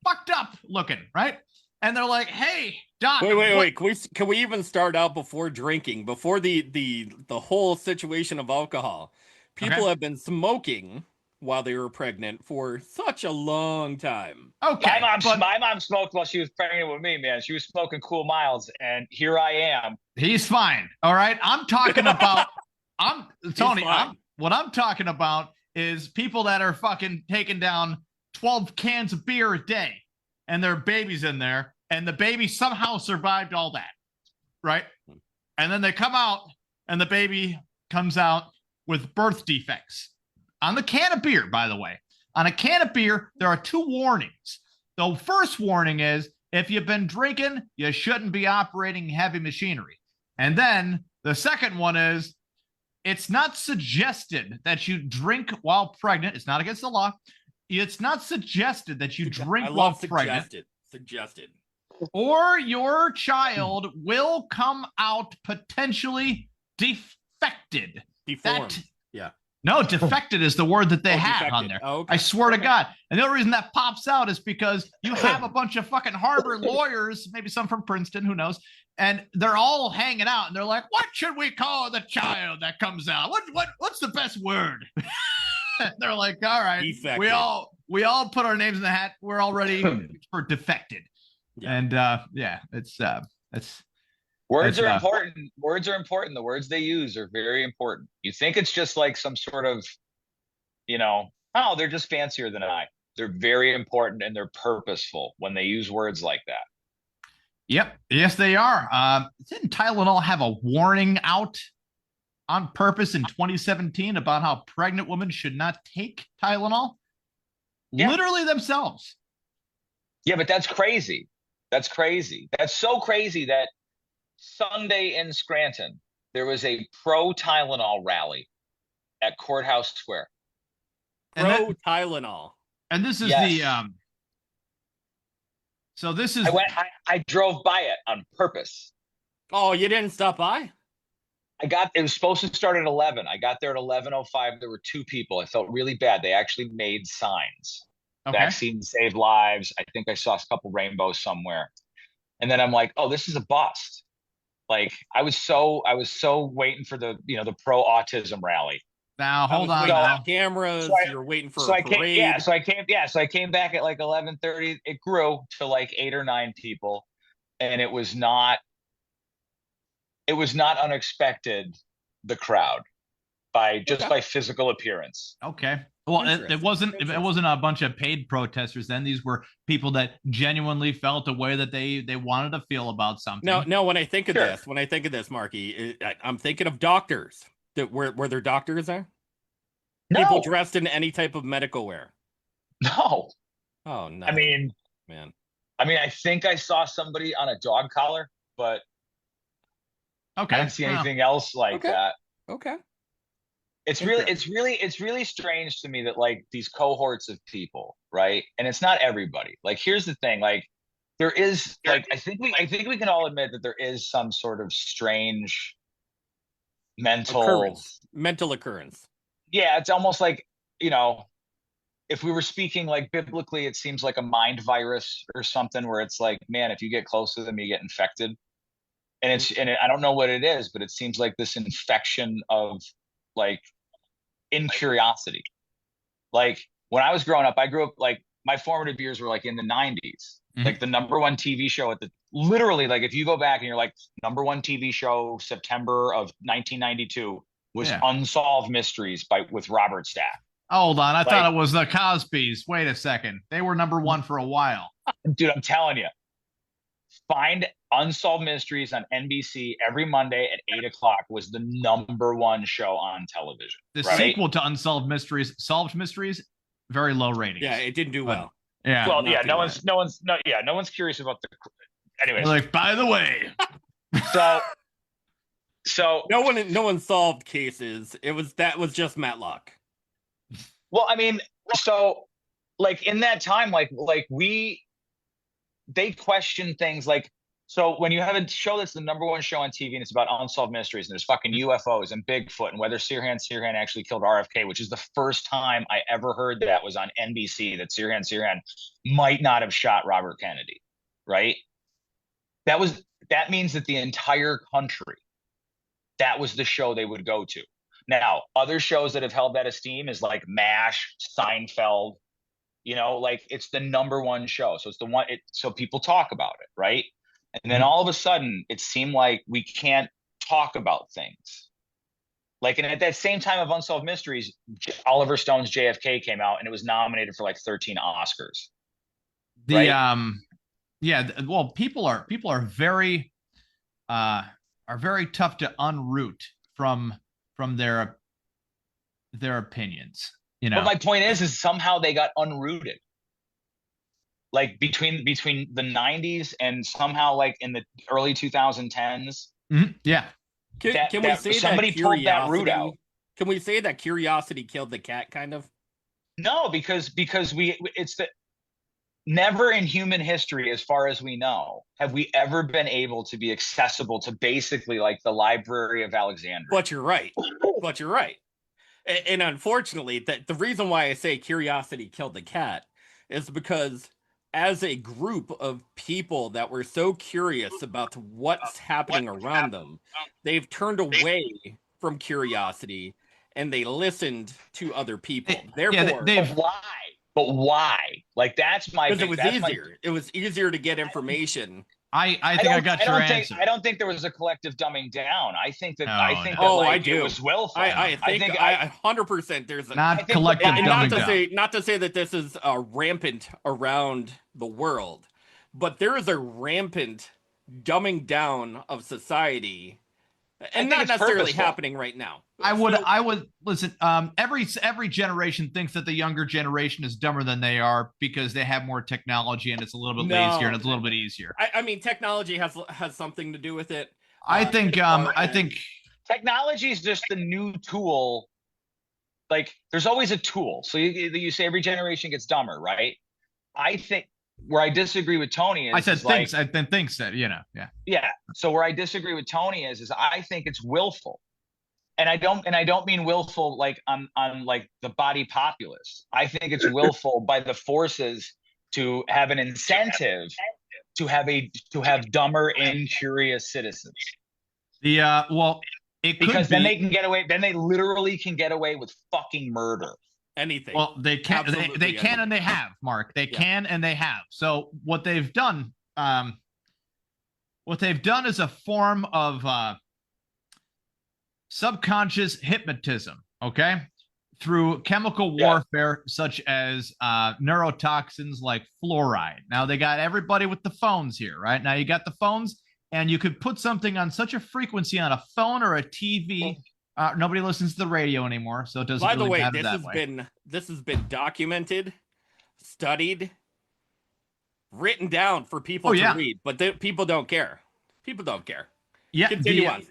[SPEAKER 2] fucked up looking, right? And they're like, hey, doc.
[SPEAKER 3] Wait. Can we even start out before drinking, before the whole situation of alcohol? People have been smoking while they were pregnant for such a long time.
[SPEAKER 2] Okay.
[SPEAKER 1] My mom smoked while she was pregnant with me, man. She was smoking Cool Miles, and here I am.
[SPEAKER 2] He's fine. All right. I'm talking about what I'm talking about is people that are fucking taking down 12 cans of beer a day and their baby's in there and the baby somehow survived all that, right? And then they come out and the baby comes out with birth defects. On the can of beer, by the way, on a can of beer, there are 2 warnings. The first warning is if you've been drinking, you shouldn't be operating heavy machinery. And then the second one is it's not suggested that you drink while pregnant. It's not against the law. It's not suggested that you drink while pregnant.
[SPEAKER 3] Suggested.
[SPEAKER 2] Or your child will come out potentially defected.
[SPEAKER 3] Deformed.
[SPEAKER 2] No, defected is the word that they have
[SPEAKER 3] defected.
[SPEAKER 2] on there.
[SPEAKER 3] Oh, okay.
[SPEAKER 2] I swear to God. And the only reason that pops out is because you have a bunch of fucking Harvard lawyers, maybe some from Princeton, who knows, and they're all hanging out, and they're like, what should we call the child that comes out? What's the best word? They're like, all right, defected. we all put our names in the hat. We're all ready for defected. Yeah. And it's
[SPEAKER 1] words are important. Words are important. The words they use are very important. You think it's just like some sort of, they're just fancier than I. They're very important and they're purposeful when they use words like that.
[SPEAKER 2] Yep. Yes, they are. Didn't Tylenol have a warning out on purpose in 2017 about how pregnant women should not take Tylenol? Yeah. Literally themselves.
[SPEAKER 1] Yeah, but that's crazy. That's crazy. That's so crazy that Sunday in Scranton, there was a pro-Tylenol rally at Courthouse Square.
[SPEAKER 3] Pro-Tylenol.
[SPEAKER 2] And this is so this is...
[SPEAKER 1] I drove by it on purpose.
[SPEAKER 3] Oh, you didn't stop by?
[SPEAKER 1] It was supposed to start at 11. I got there at 11:05. There were 2 people. I felt really bad. They actually made signs. Okay. Vaccine save lives. I think I saw a couple rainbows somewhere. And then I'm like, oh, this is a bust. Like I was so waiting for the pro autism rally.
[SPEAKER 2] Now hold on.
[SPEAKER 3] Cameras. You're waiting for a parade.
[SPEAKER 1] So I came back at like 11:30. It grew to like 8 or 9 people, and it was not unexpected. The crowd by physical appearance.
[SPEAKER 2] Okay. Well, it wasn't a bunch of paid protesters then. These were people that genuinely felt a way that they wanted to feel about something.
[SPEAKER 3] No, when I think of this, Marky, I'm thinking of doctors. Were there doctors there?
[SPEAKER 1] No.
[SPEAKER 3] People dressed in any type of medical wear?
[SPEAKER 1] No.
[SPEAKER 3] Oh, no.
[SPEAKER 1] I mean, I think I saw somebody on a dog collar, but
[SPEAKER 2] okay.
[SPEAKER 1] I didn't see anything else like that.
[SPEAKER 3] Okay.
[SPEAKER 1] It's really strange to me that like these cohorts of people, right? And it's not everybody. Like, here's the thing, like there is like I think we can all admit that there is some sort of strange mental
[SPEAKER 3] occurrence.
[SPEAKER 1] Yeah, it's almost like, if we were speaking like biblically, it seems like a mind virus or something where it's like, man, if you get close to them, you get infected. And I don't know what it is, but it seems like this infection of like incuriosity. Like when I was growing up, I grew up like my formative years were like in the 90s. Mm-hmm. Like the number one TV show literally, like if you go back and you're like number one TV show, September of 1992 was Unsolved Mysteries with Robert Stack.
[SPEAKER 2] Hold on. I thought it was the Cosbys. Wait a second. They were number one for a while.
[SPEAKER 1] Dude, I'm telling you. Find Unsolved Mysteries on NBC every Monday at 8:00 was the number one show on television.
[SPEAKER 2] The sequel to Unsolved Mysteries, Solved Mysteries, very low ratings.
[SPEAKER 3] Yeah, it didn't do well.
[SPEAKER 2] Yeah.
[SPEAKER 1] Well, yeah, no one's curious about the. Anyways,
[SPEAKER 2] like, by the way,
[SPEAKER 1] so
[SPEAKER 3] no one solved cases. That was just Matlock.
[SPEAKER 1] Well, I mean, so like in that time, they question things like, so when you have a show that's the number one show on TV and it's about unsolved mysteries and there's fucking UFOs and Bigfoot and whether Sirhan actually killed RFK, which is the first time I ever heard that was on NBC, that Sirhan might not have shot Robert Kennedy, right? That means that the entire country, that was the show they would go to. Now, other shows that have held that esteem is like MASH, Seinfeld, like it's the number one show. So it's the one, so people talk about it, right? And then all of a sudden, it seemed like we can't talk about things. Like, and at that same time of Unsolved Mysteries, Oliver Stone's JFK came out and it was nominated for like 13 Oscars.
[SPEAKER 2] Well, people are very tough to unroot from their opinions.
[SPEAKER 1] But my point is somehow they got unrooted. Like between the 90s and somehow like in the early 2010s.
[SPEAKER 2] Mm-hmm. Yeah.
[SPEAKER 3] Can we say
[SPEAKER 1] somebody pulled that root out?
[SPEAKER 3] Can we say that curiosity killed the cat, kind of?
[SPEAKER 1] No, because never in human history, as far as we know, have we ever been able to be accessible to basically like the Library of Alexandria.
[SPEAKER 3] But you're right. And unfortunately, the reason why I say curiosity killed the cat is because as a group of people that were so curious about what's happening around them, they've turned away from curiosity and they listened to other people. Therefore,
[SPEAKER 1] But why? Like, that's my.
[SPEAKER 3] Because it was easier. It was easier to get information.
[SPEAKER 2] I think I got your answer.
[SPEAKER 1] I don't think there was a collective dumbing down. I think that.
[SPEAKER 3] I do.
[SPEAKER 1] It was willful.
[SPEAKER 3] I think 100%. There's
[SPEAKER 2] not collective dumbing down.
[SPEAKER 3] Not to say that this is rampant around the world, but there is a rampant dumbing down of society, and not necessarily happening right now.
[SPEAKER 2] I would listen. Every generation thinks that the younger generation is dumber than they are because they have more technology and it's a little bit lazier and it's a little bit easier.
[SPEAKER 3] I mean, technology has something to do with it.
[SPEAKER 2] I think
[SPEAKER 1] technology is just the new tool. Like, there's always a tool. So you say every generation gets dumber, right? I think where I disagree with Tony is
[SPEAKER 2] thinks that,
[SPEAKER 1] yeah. So where I disagree with Tony is I think it's willful. And I don't mean willful like on like the body populace. I think it's willful by the forces to have an incentive to have dumber, incurious citizens.
[SPEAKER 2] Well,
[SPEAKER 1] Because then they can get away. Then they literally can get away with fucking murder.
[SPEAKER 3] Anything.
[SPEAKER 2] Well, they can. They can and they have, Mark. They can and they have. So what they've done, is a form of subconscious hypnotism. Okay, through chemical warfare such as neurotoxins like fluoride. Now they got everybody with the phones here, right? Now you got the phones, and you could put something on such a frequency on a phone or a TV. Nobody listens to the radio anymore, so it doesn't really matter that way.
[SPEAKER 3] This has been documented, studied, written down for people to read, but people don't care. People don't care.
[SPEAKER 2] Yeah,
[SPEAKER 3] Continue on.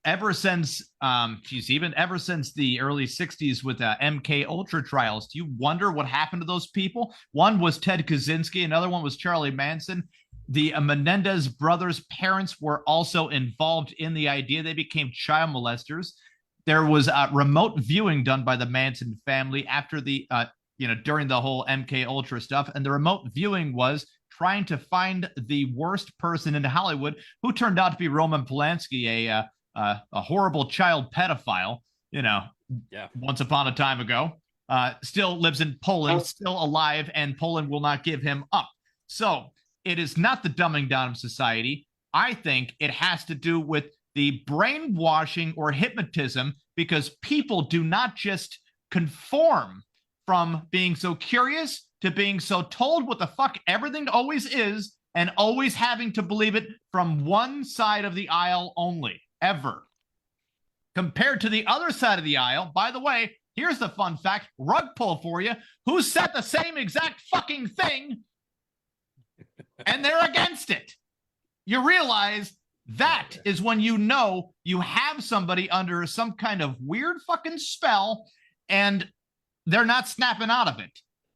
[SPEAKER 2] Ever since ever since the early 60s with MK Ultra trials, do you wonder what happened to those people? One was Ted Kaczynski, another one was Charlie Manson. The Menendez brothers' parents were also involved in the idea. They became child molesters. There was remote viewing done by the Manson family after the during the whole MK Ultra stuff, and the remote viewing was trying to find the worst person in Hollywood, who turned out to be Roman Polanski, a horrible child pedophile, once upon a time ago. Still lives in Poland, still alive, and Poland will not give him up. So it is not the dumbing down of society. I think it has to do with the brainwashing or hypnotism, because people do not just conform from being so curious to being so told what the fuck everything always is and always having to believe it from one side of the aisle only, ever. Compared to the other side of the aisle, by the way, here's the fun fact, rug pull for you, who said the same exact fucking thing and they're against it. You realize that is when you know you have somebody under some kind of weird fucking spell and they're not snapping out of it.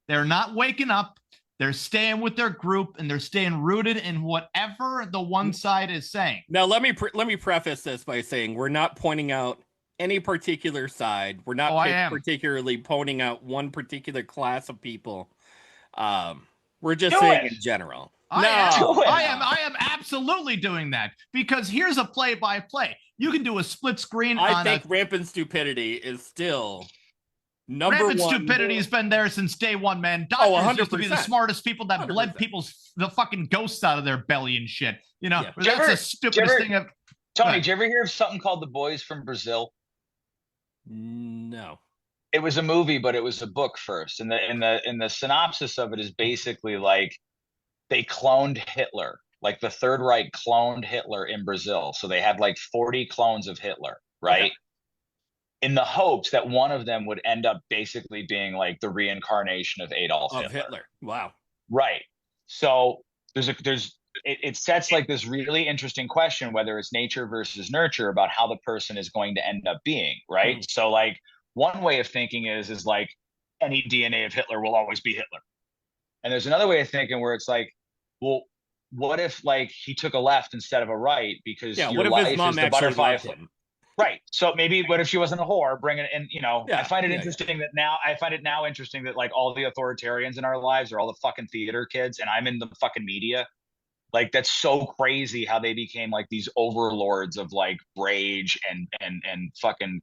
[SPEAKER 2] They're not waking up. They're staying with their group and they're staying rooted in whatever the one side is saying.
[SPEAKER 3] Now, let me preface this by saying we're not pointing out any particular side. We're not particularly pointing out one particular class of people. We're just saying in general.
[SPEAKER 2] I am absolutely doing that, because here's a play-by-play. You can do a split screen.
[SPEAKER 3] I think rampant stupidity is still number
[SPEAKER 2] rampant
[SPEAKER 3] one.
[SPEAKER 2] Rampant stupidity has been there since day one, man. Doctors used to be the smartest people that 100%. Bled the fucking ghosts out of their belly and shit. That's the stupidest thing I've...
[SPEAKER 1] Tony, did you ever hear of something called The Boys from Brazil?
[SPEAKER 3] No.
[SPEAKER 1] It was a movie, but it was a book first. And the synopsis of it is basically like they cloned Hitler. Like the Third Reich cloned Hitler in Brazil. So they had like 40 clones of Hitler, right? Okay. In the hopes that one of them would end up basically being like the reincarnation of Adolf Hitler.
[SPEAKER 3] Wow.
[SPEAKER 1] Right. So it sets like this really interesting question, whether it's nature versus nurture, about how the person is going to end up being, right? Mm. So like one way of thinking is like any DNA of Hitler will always be Hitler. And there's another way of thinking where it's like, well, what if like he took a left instead of a right, because your life is the butterfly effect. Right. So maybe what if she wasn't a whore? Bring it in, I find it interesting that now I find it now interesting that like all the authoritarians in our lives are all the fucking theater kids, and I'm in the fucking media. Like that's so crazy how they became like these overlords of like rage and fucking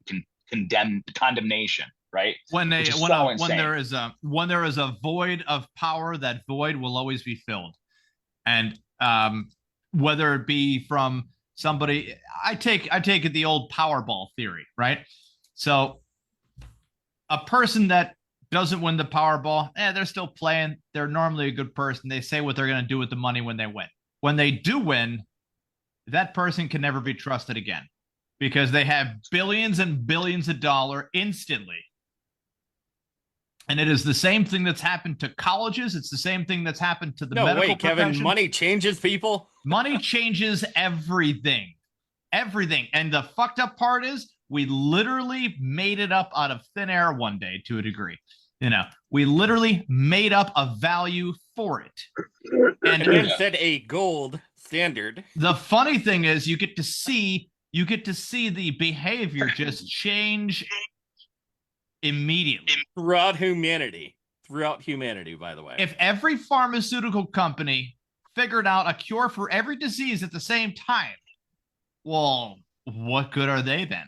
[SPEAKER 1] condemnation, right?
[SPEAKER 2] When there is a void of power, that void will always be filled. And whether it be from somebody, I take it the old Powerball theory, right? So a person that doesn't win the Powerball, they're still playing. They're normally a good person. They say what they're going to do with the money when they win. When they do win, that person can never be trusted again, because they have billions and billions of dollars instantly. And it is the same thing that's happened to colleges. It's the same thing that's happened to the medical profession.
[SPEAKER 3] Kevin, money changes people.
[SPEAKER 2] Money changes everything. Everything. And the fucked up part is we literally made it up out of thin air one day to a degree. We literally made up a value for it.
[SPEAKER 3] And then said a gold standard.
[SPEAKER 2] The funny thing is you get to see the behavior just change immediately.
[SPEAKER 3] Throughout humanity, by the way.
[SPEAKER 2] If every pharmaceutical company figured out a cure for every disease at the same time, well, what good are they then?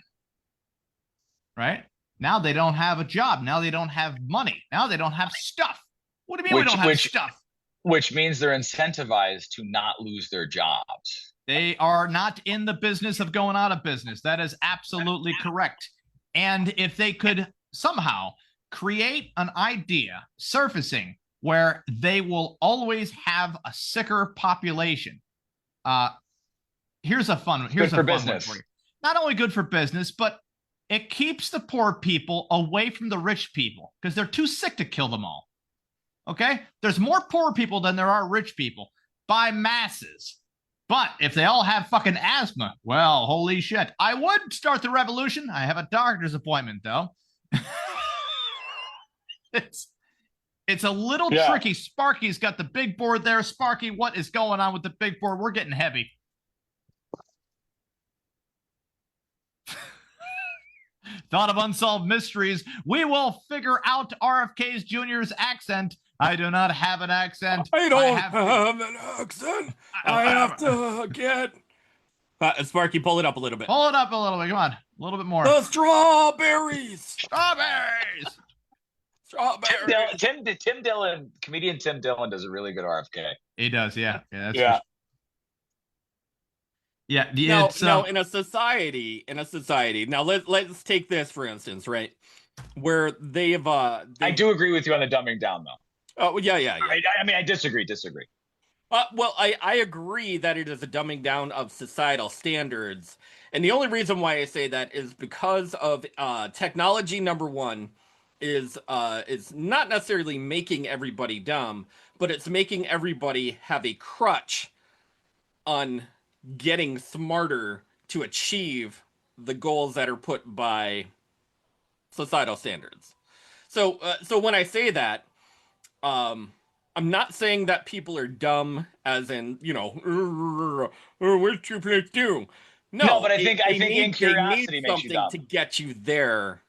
[SPEAKER 2] Right? Now they don't have a job. Now they don't have money. Now they don't have stuff. What do you mean we don't have stuff?
[SPEAKER 1] Which means they're incentivized to not lose their jobs.
[SPEAKER 2] They are not in the business of going out of business. That is absolutely correct. And if they could somehow create an idea surfacing where they will always have a sicker population. Here's a fun one for you. Not only good for business, but it keeps the poor people away from the rich people because they're too sick to kill them all. Okay? There's more poor people than there are rich people by masses. But if they all have fucking asthma, well, holy shit. I would start the revolution. I have a doctor's appointment, though. It's a little tricky. Sparky's got the big board there. Sparky, what is going on with the big board? We're getting heavy. Thought of unsolved mysteries. We will figure out RFK Jr.'s accent. I do not have an accent.
[SPEAKER 3] I don't have an accent. I have to get... Sparky, pull it up a little bit.
[SPEAKER 2] Pull it up a little bit. Come on. A little bit more.
[SPEAKER 3] The strawberries.
[SPEAKER 2] Strawberries.
[SPEAKER 1] Tim Dillon, comedian Tim Dillon does a really good RFK.
[SPEAKER 2] He does, yeah. Yeah,
[SPEAKER 3] no, in a society. Now let's take this for instance, right? Where they've
[SPEAKER 1] I do agree with you on the dumbing down, though.
[SPEAKER 3] Oh yeah.
[SPEAKER 1] I mean, I disagree.
[SPEAKER 3] Well, I agree that it is a dumbing down of societal standards, and the only reason why I say that is because of technology. Number one is not necessarily making everybody dumb, but it's making everybody have a crutch on getting smarter to achieve the goals that are put by societal standards. So when I say that, I'm not saying that people are dumb as in, what you do?
[SPEAKER 1] No, but I think in curiosity makes you dumb.
[SPEAKER 3] To get you there.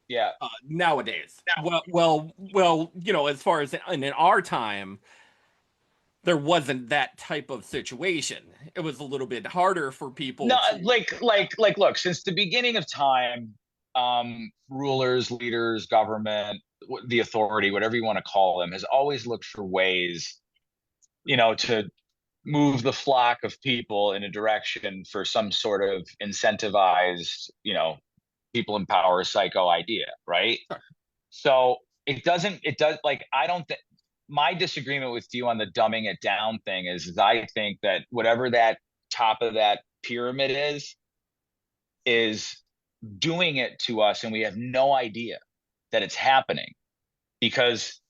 [SPEAKER 1] Yeah.
[SPEAKER 3] Nowadays. Well, as far as in our time, there wasn't that type of situation. It was a little bit harder for people.
[SPEAKER 1] No, look, since the beginning of time, rulers, leaders, government, the authority, whatever you want to call them, has always looked for ways, to move the flock of people in a direction for some sort of incentivized, people in power psycho idea, right?
[SPEAKER 3] Sure.
[SPEAKER 1] So I don't think my disagreement with you on the dumbing it down thing is I think that whatever that top of that pyramid is doing it to us, and we have no idea that it's happening because,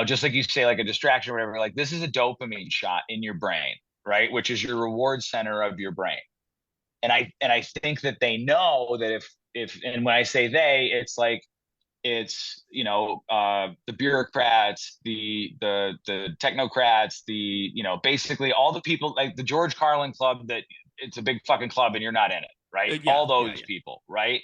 [SPEAKER 1] just like you say, like a distraction or whatever, like this is a dopamine shot in your brain, right? Which is your reward center of your brain. And I think that they know that and when I say they, it's like, it's, the bureaucrats, the technocrats, basically all the people, like the George Carlin Club, that it's a big fucking club and you're not in it, right? All those people, right?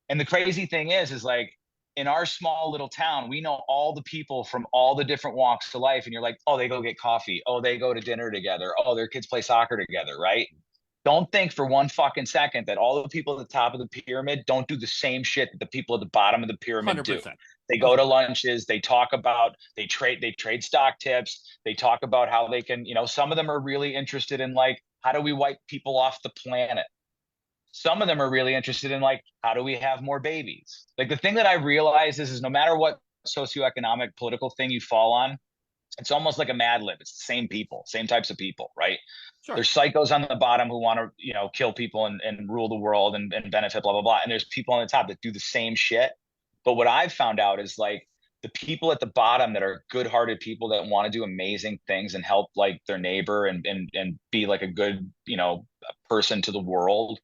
[SPEAKER 1] And the crazy thing is like, in our small little town, we know all the people from all the different walks of life. And you're like, oh, they go get coffee. Oh, they go to dinner together. Oh, their kids play soccer together, right? Don't think for one fucking second that all the people at the top of the pyramid don't do the same shit that the people at the bottom of the pyramid 100%. Do. They go to lunches, they talk about, they trade stock tips, they talk about how they can, some of them are really interested in like, how do we wipe people off the planet? Some of them are really interested in like, how do we have more babies? Like the thing that I realize is no matter what socioeconomic political thing you fall on, it's almost like a Mad Lib. It's the same people, same types of people, right? Sure. There's psychos on the bottom who want to, kill people and rule the world and benefit, blah, blah, blah. And there's people on the top that do the same shit. But what I've found out is like the people at the bottom that are good-hearted people that want to do amazing things and help like their neighbor and be like a good, person to the world.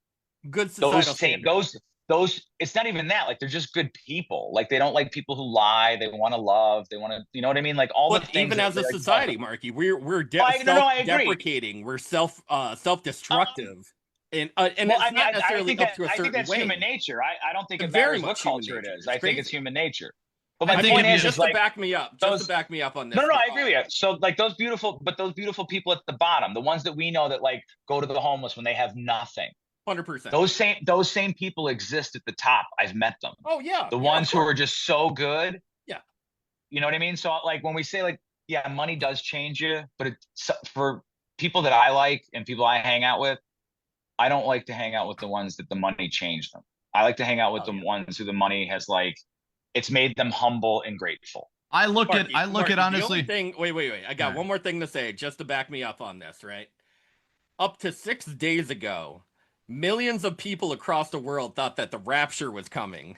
[SPEAKER 3] Good societal
[SPEAKER 1] those it's not even that, like they're just good people. Like they don't like people who lie. They want to love. They want to, you know what I mean? Like all the things.
[SPEAKER 3] Even as a society, Marky, we're self-deprecating. We're self-destructive. And it's not necessarily up to a certain way.
[SPEAKER 1] I think that's human nature. I don't think it matters what culture it is. I think it's human nature.
[SPEAKER 3] But my point is, just to back me up, to back me up on this.
[SPEAKER 1] No, I agree with you. So like those beautiful people at the bottom, the ones that we know that like go to the homeless when they have nothing.
[SPEAKER 3] 100%.
[SPEAKER 1] Those same people exist at the top. I've met them.
[SPEAKER 3] Oh yeah.
[SPEAKER 1] The ones who are just so good.
[SPEAKER 3] Yeah.
[SPEAKER 1] You know what I mean? So like when we say like, yeah, money does change you, but it's for people that I like and people I hang out with, I don't like to hang out with the ones that the money changed them. I like to hang out with ones who the money has like, it's made them humble and grateful.
[SPEAKER 2] I look at honestly.
[SPEAKER 3] Wait. I got one more thing to say just to back me up on this, right? Up to 6 days ago, millions of people across the world thought that the rapture was coming.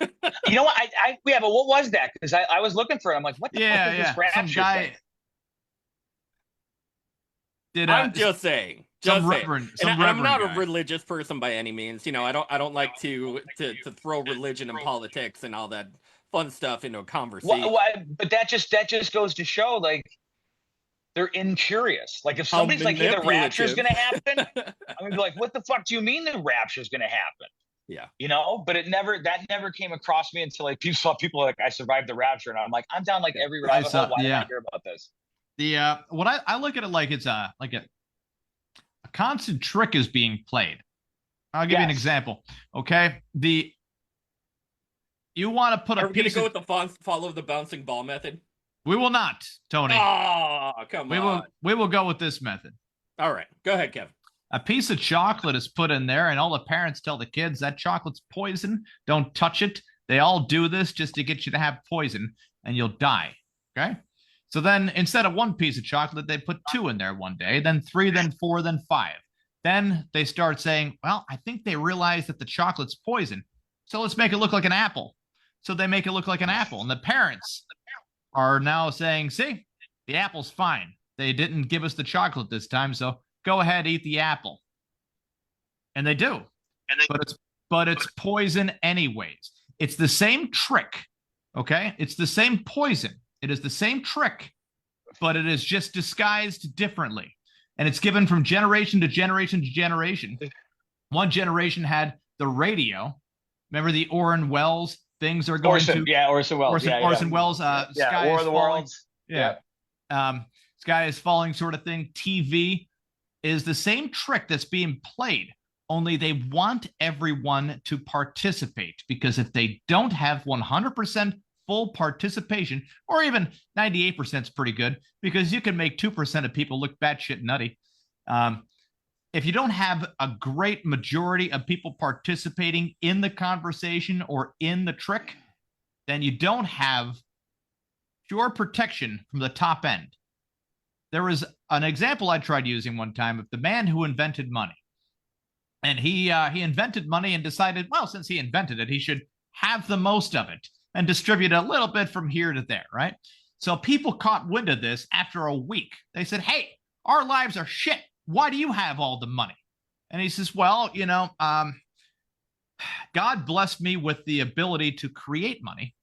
[SPEAKER 1] You know what? But what was that? Because I was looking for it. I'm like, what the fuck is this rapture
[SPEAKER 2] Some guy
[SPEAKER 1] thing?
[SPEAKER 3] I'm just saying. I'm not a
[SPEAKER 2] guy.
[SPEAKER 3] religious person by any means. You know, I don't like to throw religion and politics and all that fun stuff into a conversation.
[SPEAKER 1] But that just goes to show, like, they're incurious. Like, if somebody's like, hey, the rapture's going to happen, I'm going to be like, what the fuck do you mean the rapture's going to happen?
[SPEAKER 3] Yeah.
[SPEAKER 1] You know, but that never came across me until like people like, I survived the rapture, and I'm like, I'm down like every rabbit hole. Why did I hear about this?
[SPEAKER 2] What I look at it like, it's a constant trick is being played. I'll give you an example. Okay. You want to put
[SPEAKER 3] Are we going to go with the follow the bouncing ball method?
[SPEAKER 2] We will not, Tony.
[SPEAKER 3] Oh, come on.
[SPEAKER 2] We will go with this method.
[SPEAKER 3] All right. Go ahead, Kevin.
[SPEAKER 2] A piece of chocolate is put in there, and all the parents tell the kids that chocolate's poison. Don't touch it. They all do this just to get you to have poison, and you'll die. Okay? So then instead of one piece of chocolate, they put 2 in there one day, then 3, then 4, then 5. Then they start saying, well, I think they realize that the chocolate's poison, so let's make it look like an apple. So they make it look like an apple, and the parents are now saying, see, the apple's fine. They didn't give us the chocolate this time, so go ahead, eat the apple. And they do. But it's poison anyways. It's the same trick, okay? It's the same poison. It is the same trick, but it is just disguised differently. And it's given from generation to generation to generation. One generation had the radio. Remember the Orson Welles things are going
[SPEAKER 1] Orson Welles.
[SPEAKER 2] Orson Welles. Sky
[SPEAKER 1] War
[SPEAKER 2] is
[SPEAKER 1] of the
[SPEAKER 2] falling.
[SPEAKER 1] Worlds.
[SPEAKER 2] Yeah. Sky is falling sort of thing. TV is the same trick that's being played, only they want everyone to participate, because if they don't have 100% full participation, or even 98% is pretty good, because you can make 2% of people look batshit nutty. If you don't have a great majority of people participating in the conversation or in the trick, then you don't have pure protection from the top end. There was an example I tried using one time of the man who invented money. And he invented money and decided, well, since he invented it, he should have the most of it and distribute a little bit from here to there, right? So people caught wind of this after a week. They said, hey, our lives are shit. Why do you have all the money? And he says, well, you know, God blessed me with the ability to create money,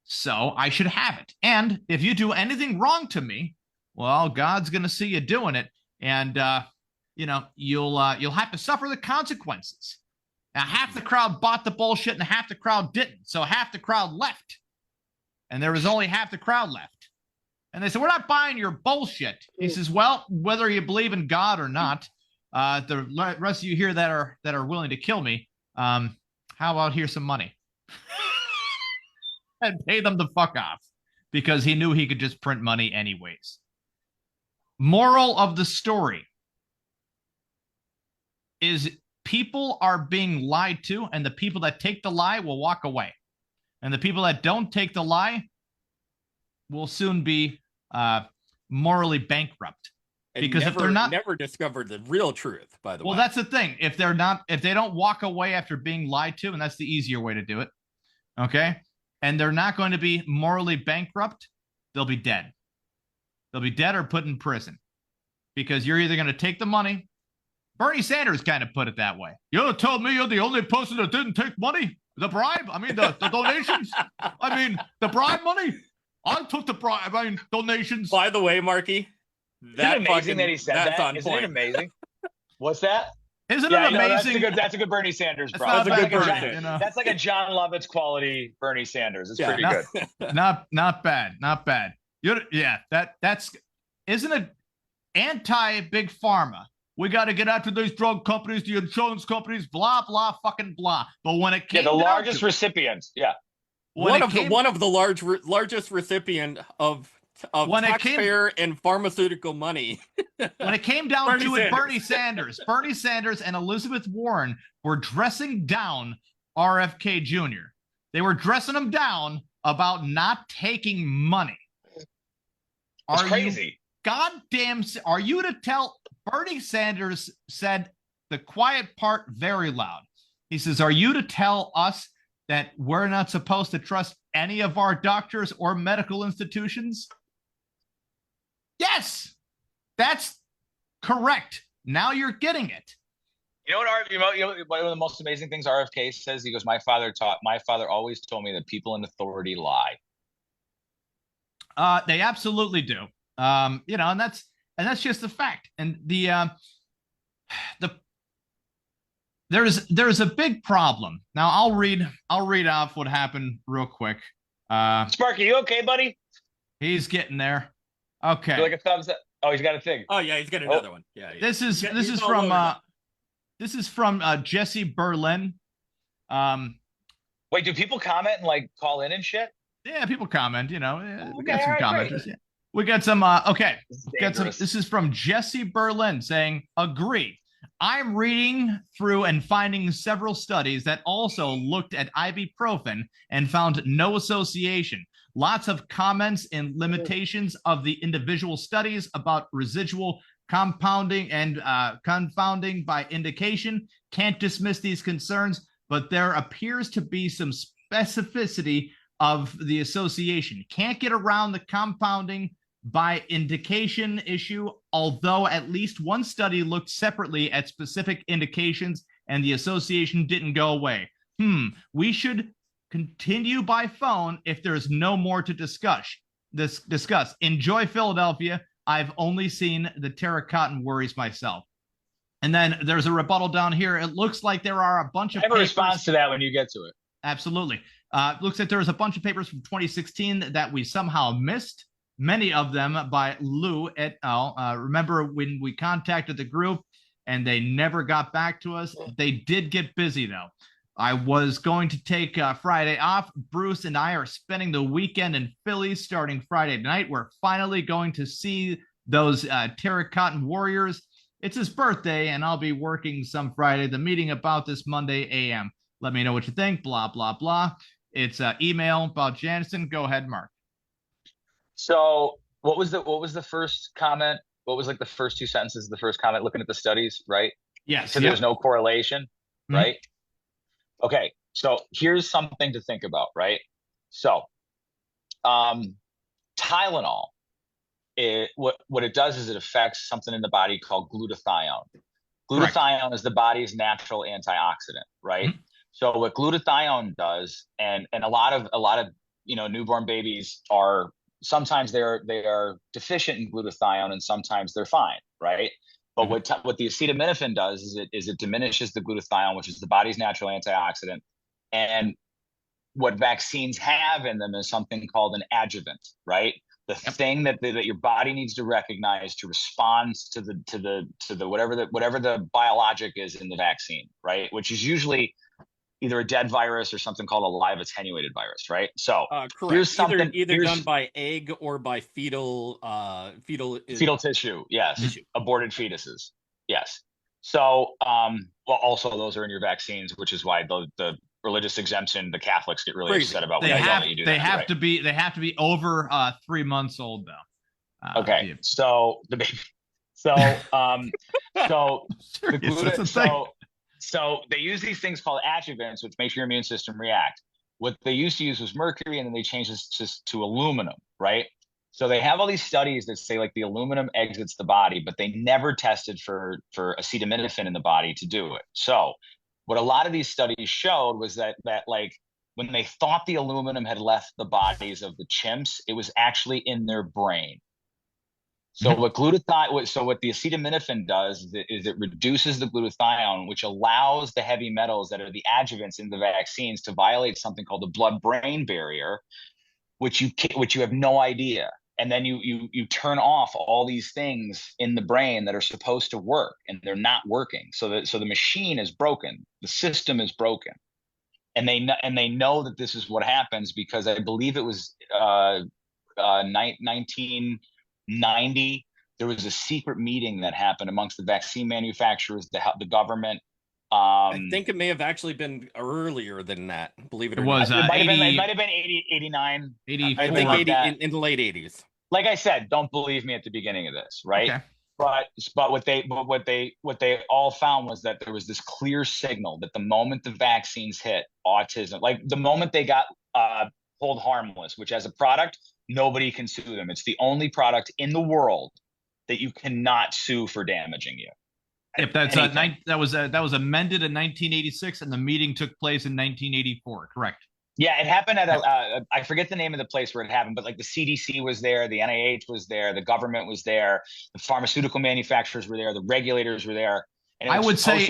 [SPEAKER 2] so I should have it. And if you do anything wrong to me, well, God's going to see you doing it, and you know, you'll have to suffer the consequences. Now, half the crowd bought the bullshit and half the crowd didn't. So half the crowd left, and there was only half the crowd left. And they said, we're not buying your bullshit. He says, well, whether you believe in God or not, the rest of you here that are willing to kill me, how about here's some money? And pay them the fuck off, because he knew he could just print money anyways. Moral of the story is people are being lied to, and the people that take the lie will walk away. And the people that don't take the lie will soon be morally bankrupt.
[SPEAKER 3] And because if they're never discovered the real truth, by the way.
[SPEAKER 2] Well, that's the thing. If they don't walk away after being lied to, and that's the easier way to do it, okay? And they're not going to be morally bankrupt, they'll be dead. They'll be dead or put in prison, because you're either going to take the money. Bernie Sanders kind of put it that way. You told me you're the only person that didn't take money? The bribe? I mean, the donations? I mean, the bribe money? I took the bribe. I mean, donations.
[SPEAKER 3] By the way, Marky,
[SPEAKER 1] isn't it amazing that he said that? Isn't it amazing? What's that?
[SPEAKER 2] Isn't it amazing?
[SPEAKER 1] That's a good Bernie Sanders, bro.
[SPEAKER 3] That's a good Bernie.
[SPEAKER 1] That's like a John Lovitz quality Bernie Sanders. It's pretty good.
[SPEAKER 2] Not bad. Not bad. That's isn't it anti-big pharma, We got to get after these drug companies, the insurance companies, blah, blah, fucking blah. But when it came
[SPEAKER 1] the largest recipients,
[SPEAKER 3] one of the largest recipient of taxpayer and pharmaceutical money.
[SPEAKER 2] When it came down to it, Bernie Sanders and Elizabeth Warren were dressing down RFK Jr. They were dressing him down about not taking money.
[SPEAKER 1] It's crazy.
[SPEAKER 2] Are you to tell? Bernie Sanders said the quiet part very loud. He says, are you to tell us that we're not supposed to trust any of our doctors or medical institutions? Yes, that's correct. Now you're getting it.
[SPEAKER 1] You know what? One of the most amazing things RFK says. He goes, "My father always told me that people in authority lie."
[SPEAKER 2] They absolutely do. And that's just the fact. And there's a big problem. Now I'll read off what happened real quick.
[SPEAKER 1] Sparky, you okay, buddy?
[SPEAKER 2] He's getting there. Okay.
[SPEAKER 1] Like a thumbs up. Oh, he's got a thing.
[SPEAKER 3] Oh yeah, he's got another one. Yeah.
[SPEAKER 2] This is from Jesse Berlin.
[SPEAKER 1] Wait, do people comment and like call in and shit?
[SPEAKER 2] Yeah, people comment. We got some commenters. Yeah. We got some. This is from Jesse Berlin saying, "Agree. I'm reading through and finding several studies that also looked at ibuprofen and found no association. Lots of comments and limitations of the individual studies about residual compounding and confounding by indication. Can't dismiss these concerns, but there appears to be some specificity of the association. Can't get around the compounding by indication issue, although at least one study looked separately at specific indications and the association didn't go away. We should continue by phone if there's no more to discuss. Enjoy Philadelphia. I've only seen the terracotta worries myself." And then there's a rebuttal down here. It looks like there are a bunch of
[SPEAKER 1] papers. I have a response to that when you get to it.
[SPEAKER 2] Absolutely. Looks like there's a bunch of papers from 2016 that we somehow missed. Many of them by Lou et al. Remember when we contacted the group and they never got back to us? They did get busy, though. I was going to take Friday off. Bruce and I are spending the weekend in Philly starting Friday night. We're finally going to see those terracotta warriors. It's his birthday, and I'll be working some Friday. The meeting about this Monday a.m. Let me know what you think. Blah, blah, blah. It's email about Jansen. Go ahead, Mark.
[SPEAKER 1] So what was the first comment? What was like the first two sentences of the first comment looking at the studies, right?
[SPEAKER 2] Yes.
[SPEAKER 1] So there's no correlation, right? Okay. So here's something to think about, right? So Tylenol, what it does is it affects something in the body called glutathione. Glutathione is the body's natural antioxidant, right? So what glutathione does, and a lot of newborn babies are sometimes they are deficient in glutathione and sometimes they're fine, right? But what the acetaminophen does is it diminishes the glutathione, which is the body's natural antioxidant. And what vaccines have in them is something called an adjuvant, right? The thing that your body needs to recognize to respond to the whatever the biologic is in the vaccine, right? Which is usually either a dead virus or something called a live attenuated virus, right? So
[SPEAKER 3] here's something either done by egg or by fetal
[SPEAKER 1] tissue, yes, aborted fetuses, yes. So also those are in your vaccines, which is why the religious exemption, the Catholics get really upset about.
[SPEAKER 2] They have to be over 3 months old though.
[SPEAKER 1] Okay, so the baby, so they use these things called adjuvants, which make your immune system react. What they used to use was mercury, and then they changed this to aluminum, right? So they have all these studies that say like the aluminum exits the body, but they never tested for acetaminophen in the body to do it. So what a lot of these studies showed was that like when they thought the aluminum had left the bodies of the chimps, it was actually in their brain. So what the acetaminophen does is it reduces the glutathione, which allows the heavy metals that are the adjuvants in the vaccines to violate something called the blood-brain barrier, which you have no idea. and then you turn off all these things in the brain that are supposed to work, and they're not working. So the machine is broken, the system is broken, and they know that this is what happens because I believe it was 1990. There was a secret meeting that happened amongst the vaccine manufacturers, the government.
[SPEAKER 3] I think it may have actually been earlier than that. Believe it or not,
[SPEAKER 1] it might have been 80, 89,
[SPEAKER 2] 84.
[SPEAKER 3] I think 80 in the late 80s.
[SPEAKER 1] Like I said, don't believe me at the beginning of this, right? Okay. But what they all found was that there was this clear signal that the moment the vaccines hit, autism, like the moment they got hold harmless, which as a product, nobody can sue them. It's the only product in the world that you cannot sue for damaging you.
[SPEAKER 2] If that's that was amended in 1986, and the meeting took place in 1984. Correct.
[SPEAKER 1] Yeah, it happened at I forget the name of the place where it happened, but like the CDC was there, the NIH was there, the government was there, the pharmaceutical manufacturers were there, the regulators were there. And I would say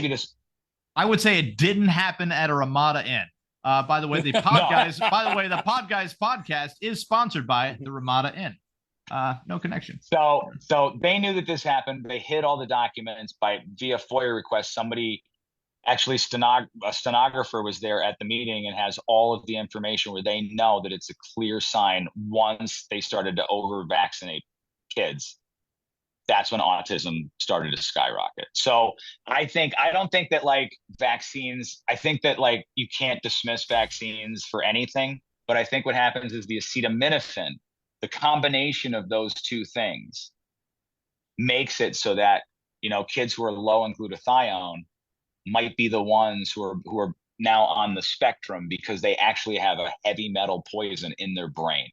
[SPEAKER 2] it didn't happen at a Ramada Inn. By the way, the Podguyz the Podguyz podcast is sponsored by the Ramada Inn. No connection.
[SPEAKER 1] So they knew that this happened. They hid all the documents via FOIA request. Somebody, actually a stenographer was there at the meeting and has all of the information where they know that it's a clear sign once they started to over-vaccinate kids. That's when autism started to skyrocket. So I don't think that like vaccines, I think that like you can't dismiss vaccines for anything, but I think what happens is the acetaminophen, the combination of those two things makes it so that, kids who are low in glutathione might be the ones who are now on the spectrum because they actually have a heavy metal poison in their brain.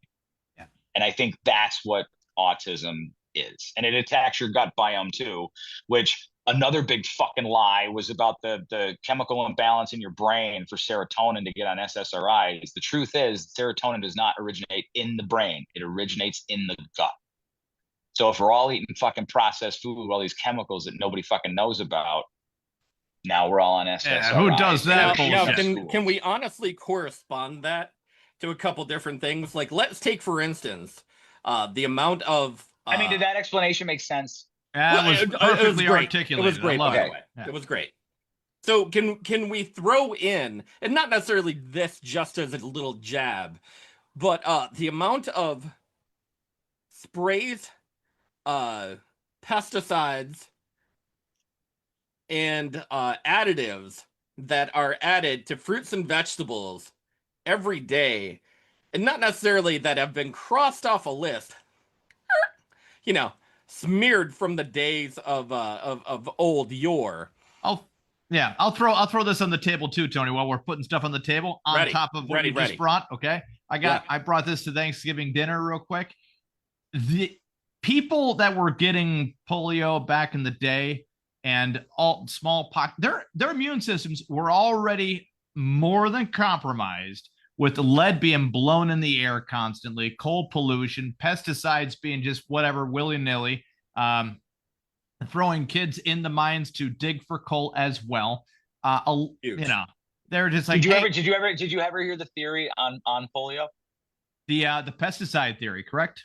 [SPEAKER 1] Yeah. And I think that's what autism is. And it attacks your gut biome too, which another big fucking lie was about the chemical imbalance in your brain for serotonin to get on SSRIs. The truth is serotonin does not originate in the brain. It originates in the gut. So if we're all eating fucking processed food with all these chemicals that nobody fucking knows about, now we're all on SSRIs.
[SPEAKER 2] Yeah, who does that?
[SPEAKER 3] Can we honestly correspond that to a couple different things? Like, let's take, for instance, the amount of...
[SPEAKER 1] did that explanation make sense?
[SPEAKER 2] It was perfectly articulated.
[SPEAKER 3] It was great, by the way. Yeah. It was great. So can we throw in, and not necessarily this just as a little jab, but the amount of sprays, pesticides, and additives that are added to fruits and vegetables every day, and not necessarily that have been crossed off a list, smeared from the days of old yore.
[SPEAKER 2] I'll throw this on the table too, Tony, while we're putting stuff on the table top of what you just brought. Okay. I brought this to Thanksgiving dinner real quick. The people that were getting polio back in the day and all smallpox, their immune systems were already more than compromised with the lead being blown in the air constantly, coal pollution, pesticides being just whatever, willy-nilly, throwing kids in the mines to dig for coal as well. They're just like,
[SPEAKER 1] did you ever hear the theory on polio?
[SPEAKER 2] The pesticide theory, correct?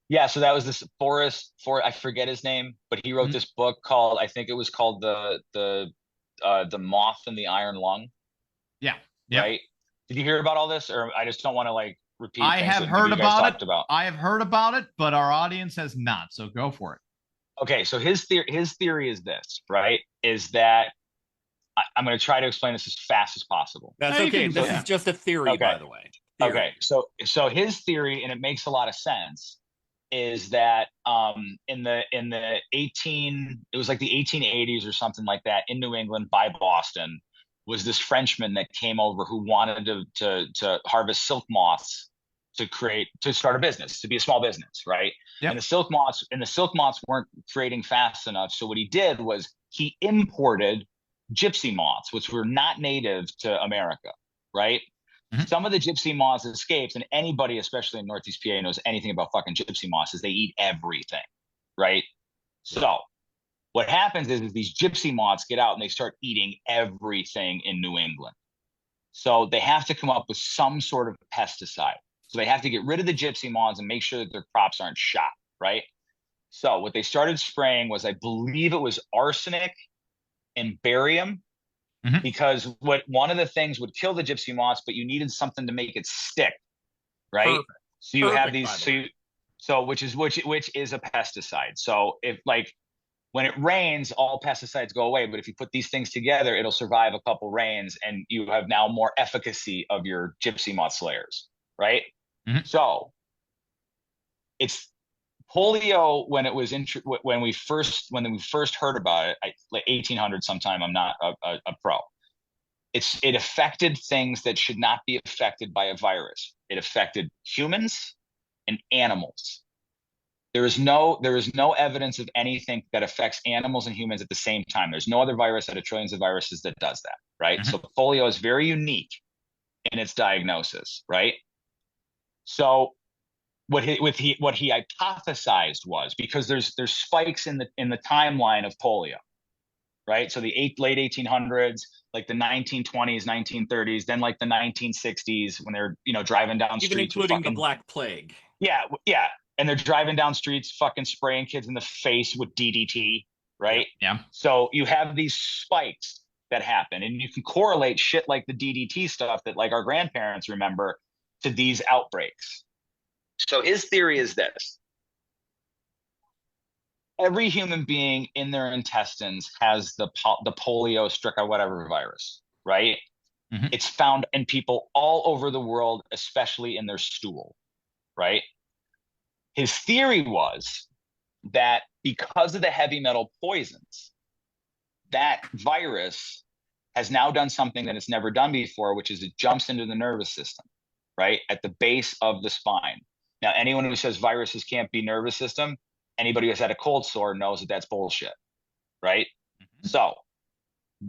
[SPEAKER 1] Yeah, so that was this Forrest, I forget his name, but he wrote this book called, I think it was called the Moth and the Iron Lung.
[SPEAKER 2] Yeah.
[SPEAKER 1] Right? Did you hear about all this, or I just don't want to like repeat?
[SPEAKER 2] I have heard about it. I have heard about it, but our audience has not. So go for it.
[SPEAKER 1] Okay, so his theory is this, right? Is that I'm going to try to explain this as fast as possible.
[SPEAKER 3] That's okay. This is just a theory, by the way. Theory.
[SPEAKER 1] Okay, so his theory, and it makes a lot of sense, is that in the 1880s or something like that in New England by Boston was this Frenchman that came over who wanted to harvest silk moths to start a business, to be a small business, right? Yep. And the silk moths weren't creating fast enough. So what he did was he imported gypsy moths, which were not native to America, right? Mm-hmm. Some of the gypsy moths escaped, and anybody, especially in Northeast PA, knows anything about fucking gypsy moths, is they eat everything, right? So what happens is these gypsy moths get out and they start eating everything in New England. So they have to come up with some sort of pesticide. So they have to get rid of the gypsy moths and make sure that their crops aren't shot, right? So what they started spraying was, I believe it was arsenic and barium, because one of the things would kill the gypsy moths, but you needed something to make it stick, right? Perfect. So you have these, which is a pesticide. So if like when it rains, all pesticides go away, but if you put these things together, it'll survive a couple rains, and you have now more efficacy of your gypsy moth slayers, right? So it's polio. When it was when we first heard about it, like 1800 sometime. I'm not a pro. It affected things that should not be affected by a virus. It affected humans and animals. There is no evidence of anything that affects animals and humans at the same time. There's no other virus out of trillions of viruses that does that, right? So polio is very unique in its diagnosis, right? So what he hypothesized was, because there's spikes in the timeline of polio, right? So the late 1800s, like the 1920s, 1930s, then like the 1960s, when they're driving down streets,
[SPEAKER 3] even including the Black Plague.
[SPEAKER 1] Yeah. And they're driving down streets, fucking spraying kids in the face with DDT, right?
[SPEAKER 2] Yeah.
[SPEAKER 1] So you have these spikes that happen, and you can correlate shit like the DDT stuff that like our grandparents remember to these outbreaks. So his theory is this: every human being in their intestines has the polio, Strika, whatever virus, right? It's found in people all over the world, especially in their stool, right? His theory was that because of the heavy metal poisons, that virus has now done something that it's never done before, which is it jumps into the nervous system, right? At the base of the spine. Now, anyone who says viruses can't be nervous system, anybody who's had a cold sore knows that that's bullshit, right? So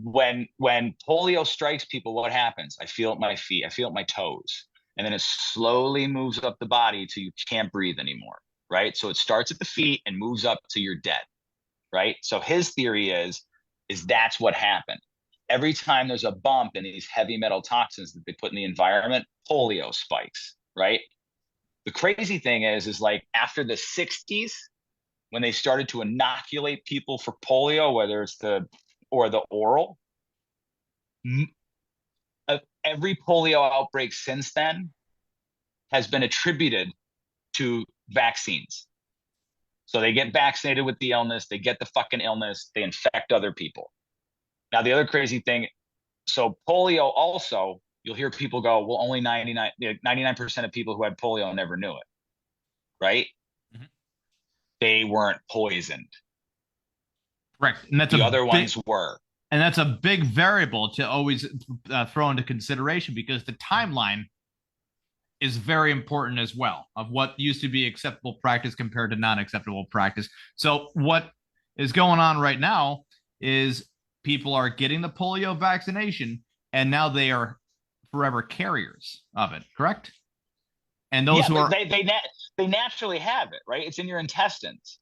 [SPEAKER 1] when polio strikes people, what happens? I feel it at my feet, I feel it at my toes. And then it slowly moves up the body till you can't breathe anymore, right? So it starts at the feet and moves up till you're dead, right? So his theory is that's what happened. Every time there's a bump in these heavy metal toxins that they put in the environment, polio spikes, right? The crazy thing is like after the 60s, when they started to inoculate people for polio, whether it's the oral, every polio outbreak since then has been attributed to vaccines. So they get vaccinated with the illness, they get the fucking illness, they infect other people. Now, the other crazy thing, so polio also, you'll hear people go, well, only 99% of people who had polio never knew it, right? They weren't poisoned.
[SPEAKER 2] Correct. And that's
[SPEAKER 1] the other ones were.
[SPEAKER 2] And that's a big variable to always throw into consideration, because the timeline is very important as well of what used to be acceptable practice compared to non-acceptable practice. So what is going on right now is people are getting the polio vaccination, and now they are forever carriers of it, correct? And those who are they naturally have it, right? It's in your intestines.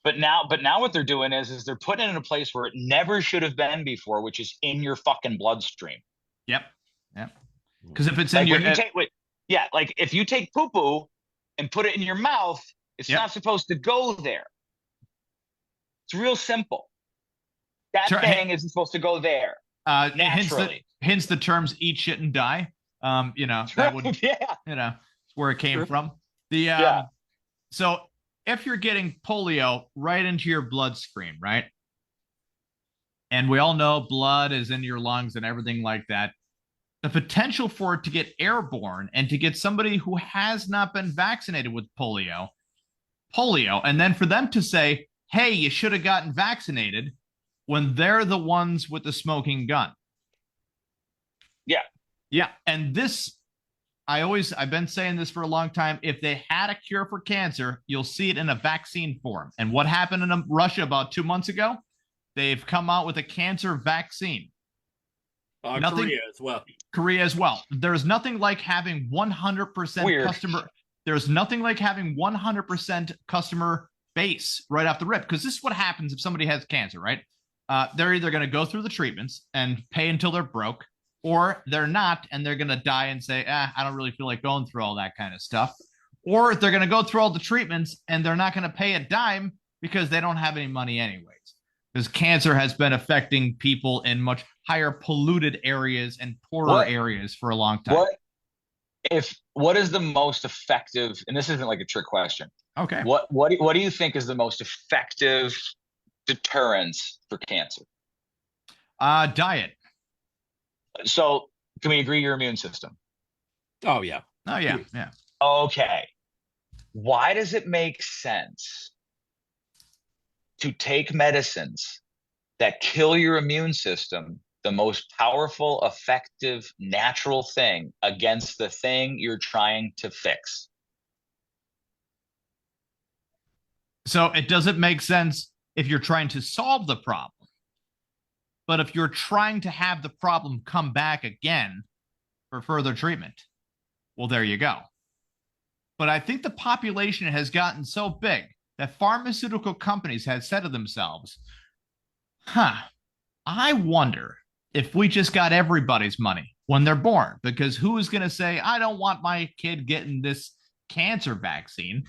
[SPEAKER 2] But now what they're doing is they're putting it in a place where it never should have been before, which is in your fucking bloodstream. Yep. Because if it's in your
[SPEAKER 1] like if you take poo-poo and put it in your mouth, it's not supposed to go there. It's real simple. That thing isn't supposed to go there naturally.
[SPEAKER 2] Hence the terms "eat shit and die." That would where it came from. So if you're getting polio right into your bloodstream, right? And we all know blood is in your lungs and everything like that. The potential for it to get airborne and to get somebody who has not been vaccinated with polio, and then for them to say, hey, you should have gotten vaccinated, when they're the ones with the smoking gun. Yeah. And this, I've been saying this for a long time. If they had a cure for cancer, you'll see it in a vaccine form. And what happened in Russia about 2 months ago? They've come out with a cancer vaccine. Korea as well. There's nothing like having 100% customer. There's nothing like having 100% customer base right off the rip. Because this is what happens if somebody has cancer, right? They're either going to go through the treatments and pay until they're broke, or they're not, and they're going to die and say, I don't really feel like going through all that kind of stuff. Or they're going to go through all the treatments and they're not going to pay a dime because they don't have any money anyways. Because cancer has been affecting people in much higher polluted areas and poorer areas for a long time.
[SPEAKER 1] What is the most effective, and this isn't like a trick question.
[SPEAKER 2] Okay.
[SPEAKER 1] What do you think is the most effective deterrence for cancer?
[SPEAKER 2] Diet.
[SPEAKER 1] So can we agree your immune system?
[SPEAKER 3] Oh yeah.
[SPEAKER 2] Oh yeah. Yeah.
[SPEAKER 1] Okay. Why does it make sense to take medicines that kill your immune system, the most powerful, effective, natural thing, against the thing you're trying to fix?
[SPEAKER 2] So it doesn't make sense if you're trying to solve the problem. But if you're trying to have the problem come back again for further treatment, well, there you go. But I think the population has gotten so big that pharmaceutical companies have said to themselves, I wonder if we just got everybody's money when they're born, because who is going to say, I don't want my kid getting this cancer vaccine?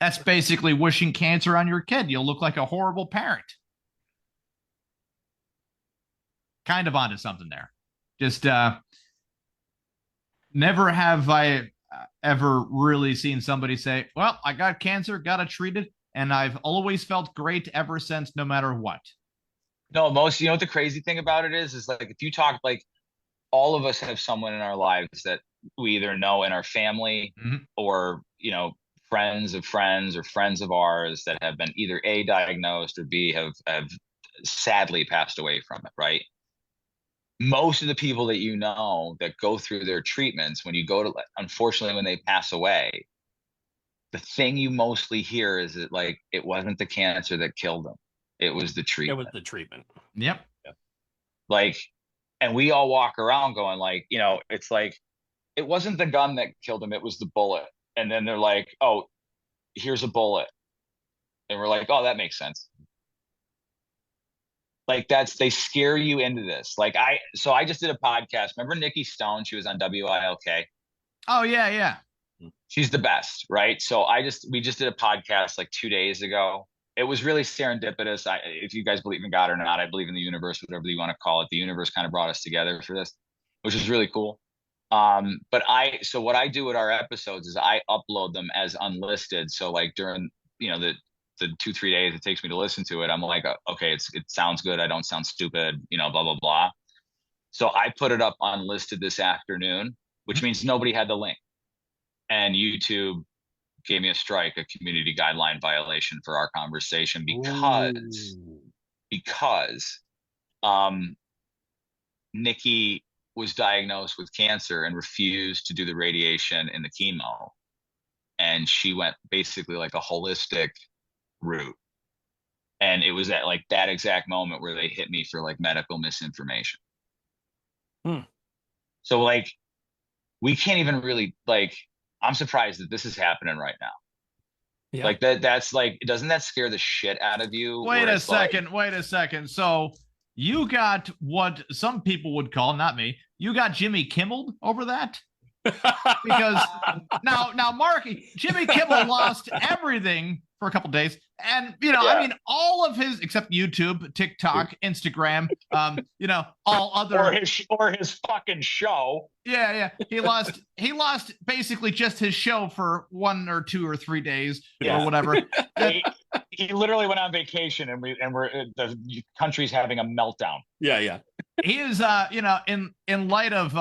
[SPEAKER 2] That's basically wishing cancer on your kid. You'll look like a horrible parent. Kind of onto something there. Just never have I ever really seen somebody say, well, I got cancer, got it treated, and I've always felt great ever since, no matter what.
[SPEAKER 1] No, what the crazy thing about it is like, if you talk, like, all of us have someone in our lives that we either know in our family or, friends of friends or friends of ours that have been either A, diagnosed, or B, have sadly passed away from it, right? Most of the people that that go through their treatments, when you go to, unfortunately, when they pass away, the thing you mostly hear is that, like, it wasn't the cancer that killed them. It was the treatment.
[SPEAKER 3] It was the treatment.
[SPEAKER 2] Yep.
[SPEAKER 1] Like, and we all walk around going, like, it's like, it wasn't the gun that killed him, it was the bullet. And then they're like, oh, here's a bullet. And we're like, oh, that makes sense. Like, they scare you into this. Like, I just did a podcast. Remember Nikki Stone? She was on WILK.
[SPEAKER 2] Oh yeah, yeah.
[SPEAKER 1] She's the best, right? So we just did a podcast like 2 days ago. It was really serendipitous. If you guys believe in God or not, I believe in the universe, whatever you want to call it. The universe kind of brought us together for this, which is really cool. So what I do with our episodes is I upload them as unlisted. So like during, the 2-3 days it takes me to listen to it, I'm like, okay, it sounds good. I don't sound stupid, blah, blah, blah. So I put it up unlisted this afternoon, which means nobody had the link. And YouTube gave me a strike, a community guideline violation for our conversation because Nikki was diagnosed with cancer and refused to do the radiation and the chemo. And she went basically like a holistic route. And it was at like that exact moment where they hit me for like medical misinformation. So like, we can't even really, like, I'm surprised that this is happening right now. Yeah. Like that's like, doesn't that scare the shit out of you?
[SPEAKER 2] Wait a second. So you got what some people would call, not me, you got Jimmy Kimmel over that? Because now Marky, Jimmy Kimmel lost everything for a couple of days. And, I mean, all of his, except YouTube, TikTok, Instagram, all other.
[SPEAKER 1] Or his fucking show.
[SPEAKER 2] Yeah. He lost basically just his show for 1 or 2 or 3 days or whatever.
[SPEAKER 1] He literally went on vacation and the country's having a meltdown.
[SPEAKER 3] Yeah.
[SPEAKER 2] He is, in light of,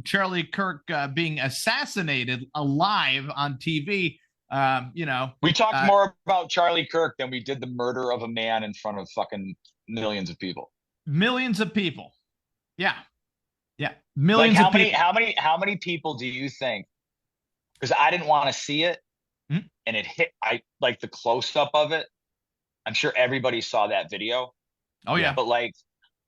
[SPEAKER 2] Charlie Kirk being assassinated alive on TV.
[SPEAKER 1] We talked more about Charlie Kirk than we did the murder of a man in front of fucking millions of people. Yeah. Millions of people. How many people do you think? Because I didn't want to see it, and it hit. I like the close up of it. I'm sure everybody saw that video.
[SPEAKER 2] Oh yeah.
[SPEAKER 1] But like,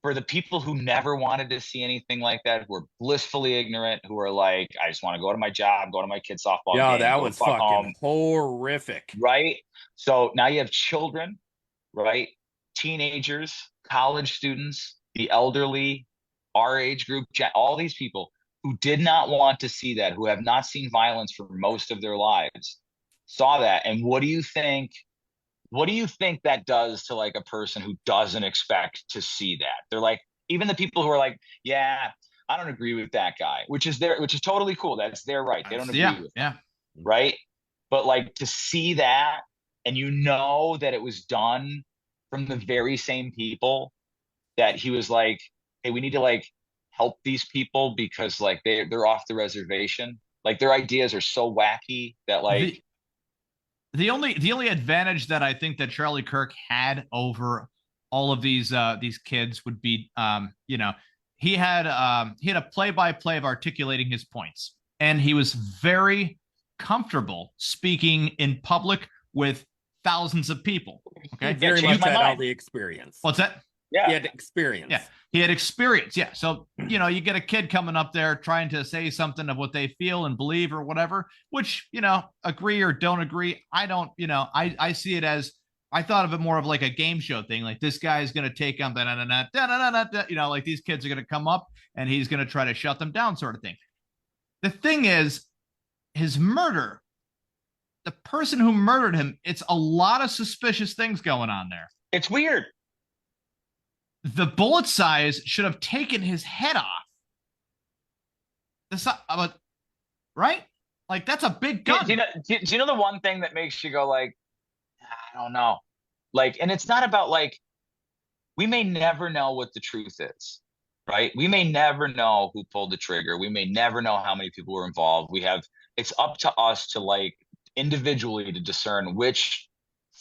[SPEAKER 1] for the people who never wanted to see anything like that, who are blissfully ignorant, who are like, I just want to go to my job, go to my kid's softball game.
[SPEAKER 3] Yeah, that was fucking horrific.
[SPEAKER 1] Right? So now you have children, right? Teenagers, college students, the elderly, our age group, all these people who did not want to see that, who have not seen violence for most of their lives, saw that. And what do you think that does to like a person who doesn't expect to see that? They're like, even the people who are like, yeah, I don't agree with that guy, which is totally cool. That's their right. They don't agree with it, right? But like to see that, and you know that it was done from the very same people that he was like, hey, we need to like help these people because like they're off the reservation. Like their ideas are so wacky that like
[SPEAKER 2] the only advantage that I think that Charlie Kirk had over all of these kids would be he had a play-by-play of articulating his points, and he was very comfortable speaking in public with thousands of people. Okay,
[SPEAKER 3] very much had all the experience.
[SPEAKER 2] What's that?
[SPEAKER 3] Yeah, he had experience.
[SPEAKER 2] Yeah, he had experience. Yeah, so you get a kid coming up there trying to say something of what they feel and believe or whatever, which agree or don't agree. I don't. I see it as, I thought of it more of like a game show thing. Like this guy is going to take on like these kids are going to come up and he's going to try to shut them down, sort of thing. The thing is, his murder, the person who murdered him, it's a lot of suspicious things going on there.
[SPEAKER 1] It's weird.
[SPEAKER 2] The bullet size should have taken his head off. Right? Like that's a big gun.
[SPEAKER 1] Do you know the one thing that makes you go like, I don't know. Like, and it's not about like, we may never know what the truth is, right? We may never know who pulled the trigger. We may never know how many people were involved. It's up to us to like individually to discern which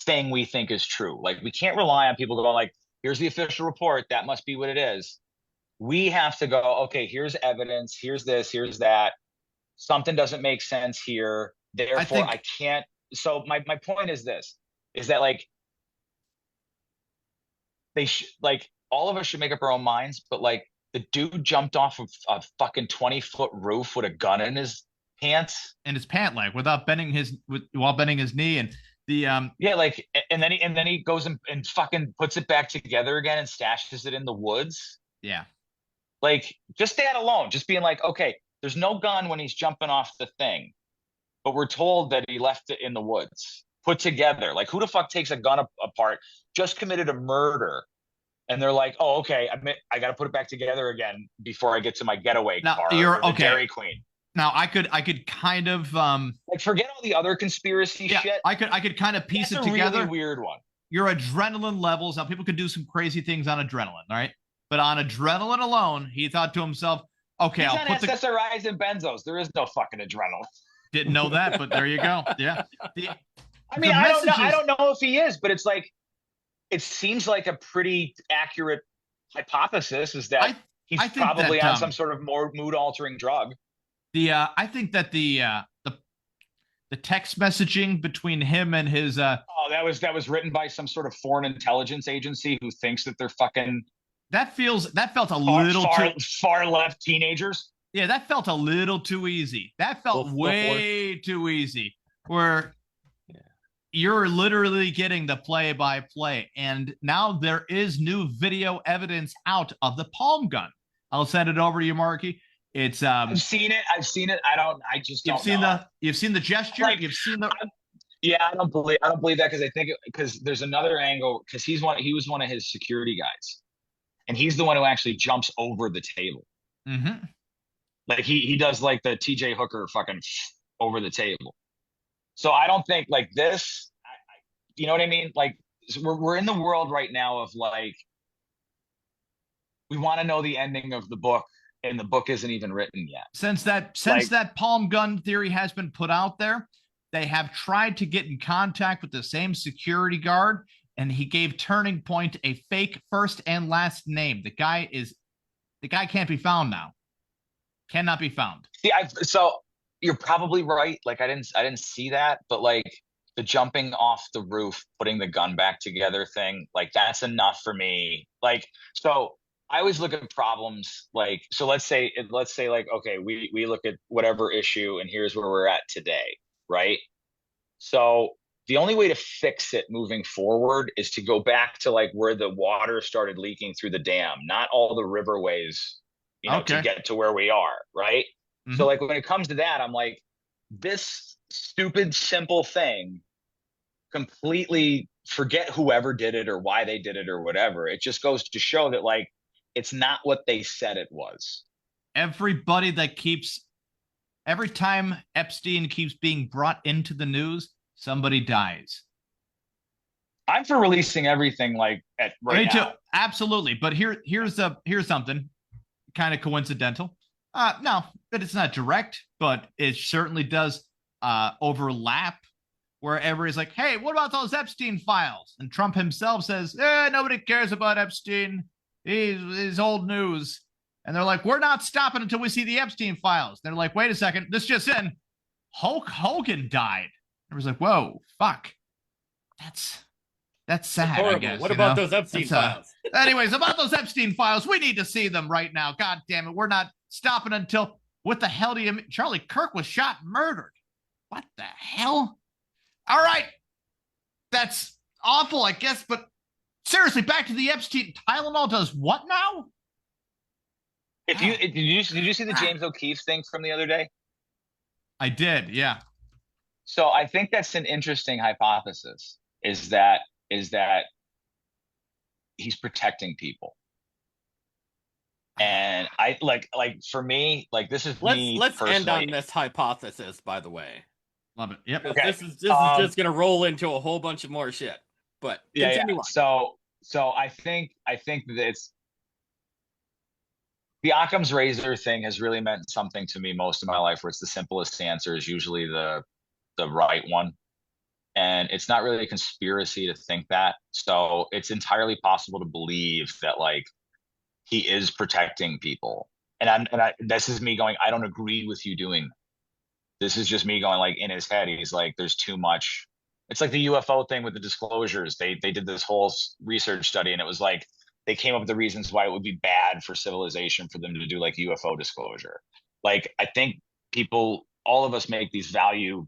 [SPEAKER 1] thing we think is true. Like we can't rely on people going like, here's the official report, that must be what it is. We have to go, okay, here's evidence, here's this, here's that. Something doesn't make sense here. Therefore, I can't. So my point is this, is that like, like all of us should make up our own minds, but like the dude jumped off of a fucking 20-foot roof with a gun in his pants.
[SPEAKER 2] And his pant leg without bending while bending his knee. And the
[SPEAKER 1] like, and then he goes and fucking puts it back together again and stashes it in the woods.
[SPEAKER 2] Yeah.
[SPEAKER 1] Like just that alone, just being like, okay, there's no gun when he's jumping off the thing, but we're told that he left it in the woods, put together. Like who the fuck takes a gun apart, just committed a murder, and they're like, oh, okay, I got to put it back together again before I get to my getaway car.
[SPEAKER 2] You're okay.
[SPEAKER 1] Dairy Queen.
[SPEAKER 2] Now I could kind of
[SPEAKER 1] like forget all the other conspiracy shit.
[SPEAKER 2] I could kind of piece it together.
[SPEAKER 1] Really weird one.
[SPEAKER 2] Your adrenaline levels. Now people could do some crazy things on adrenaline, all right? But on adrenaline alone, he thought to himself, okay,
[SPEAKER 1] He's
[SPEAKER 2] I'll
[SPEAKER 1] on
[SPEAKER 2] put
[SPEAKER 1] SSRIs and benzos. There is no fucking adrenaline.
[SPEAKER 2] Didn't know that, but there you go. Yeah.
[SPEAKER 1] I mean, I don't know if he is, but it's like, it seems like a pretty accurate hypothesis is that he's probably on some sort of more mood-altering drug.
[SPEAKER 2] I think that the text messaging between him and his
[SPEAKER 1] that was written by some sort of foreign intelligence agency who thinks that they're fucking
[SPEAKER 2] that felt a little too
[SPEAKER 1] far left teenagers.
[SPEAKER 2] Yeah, that felt a little too easy. That felt way too easy. Where you're literally getting the play-by-play, and now there is new video evidence out of the palm gun. I'll send it over to you, Markie. It's
[SPEAKER 1] I've seen it. I just don't know.
[SPEAKER 2] You've seen the gesture. Like, you've seen the.
[SPEAKER 1] I don't believe that because there's another angle because he was one of his security guys, and he's the one who actually jumps over the table.
[SPEAKER 2] Mm-hmm.
[SPEAKER 1] Like he does like the TJ Hooker fucking over the table. So I don't think like this. You know what I mean? Like we're in the world right now of like we want to know the ending of the book. And the book isn't even written yet.
[SPEAKER 2] Since that palm gun theory has been put out there, they have tried to get in contact with the same security guard, and he gave Turning Point a fake first and last name. The guy can't be found now. Cannot be found.
[SPEAKER 1] See, so you're probably right. Like I didn't see that, but like the jumping off the roof, putting the gun back together thing, like that's enough for me. Like so. I always look at problems like, so let's say like, okay, we look at whatever issue and here's where we're at today, right? So the only way to fix it moving forward is to go back to like where the water started leaking through the dam, not all the riverways to get to where we are. Right.
[SPEAKER 2] Mm-hmm.
[SPEAKER 1] So like when it comes to that, I'm like, this stupid, simple thing, completely forget whoever did it or why they did it or whatever. It just goes to show that like, it's not what they said it was.
[SPEAKER 2] Every time Epstein keeps being brought into the news, somebody dies.
[SPEAKER 1] I'm for releasing everything like right now.
[SPEAKER 2] Absolutely. But here's something kind of coincidental. No, but it's not direct, but it certainly does overlap where everybody's like, hey, what about those Epstein files? And Trump himself says, nobody cares about Epstein. He's old news. And they're like, we're not stopping until we see the Epstein files. They're like, wait a second, this just in. Hulk Hogan died. Everyone's like, whoa, fuck. That's sad, I guess.
[SPEAKER 3] What about those Epstein files?
[SPEAKER 2] Anyways, about those Epstein files, we need to see them right now. God damn it. We're not stopping until, what the hell do you mean? Charlie Kirk was shot and murdered. What the hell? All right. That's awful, I guess, but seriously, back to the Epstein. Tylenol does what now?
[SPEAKER 1] Did you see the James O'Keefe thing from the other day?
[SPEAKER 2] I did, yeah.
[SPEAKER 1] So I think that's an interesting hypothesis, is that he's protecting people. And I like for me, like this is
[SPEAKER 3] let's end on this hypothesis, by the way.
[SPEAKER 2] Love it. Yep.
[SPEAKER 3] Okay. This is just gonna roll into a whole bunch of more shit. But continue on.
[SPEAKER 1] So I think that it's the Occam's razor thing has really meant something to me most of my life, where it's the simplest answer is usually the right one. And it's not really a conspiracy to think that. So it's entirely possible to believe that like he is protecting people. And this is me going, I don't agree with you doing that. This is just me going like in his head. He's like, there's too much. It's like the UFO thing with the disclosures. They did this whole research study, and it was like, they came up with the reasons why it would be bad for civilization for them to do like UFO disclosure. Like, I think all of us make these value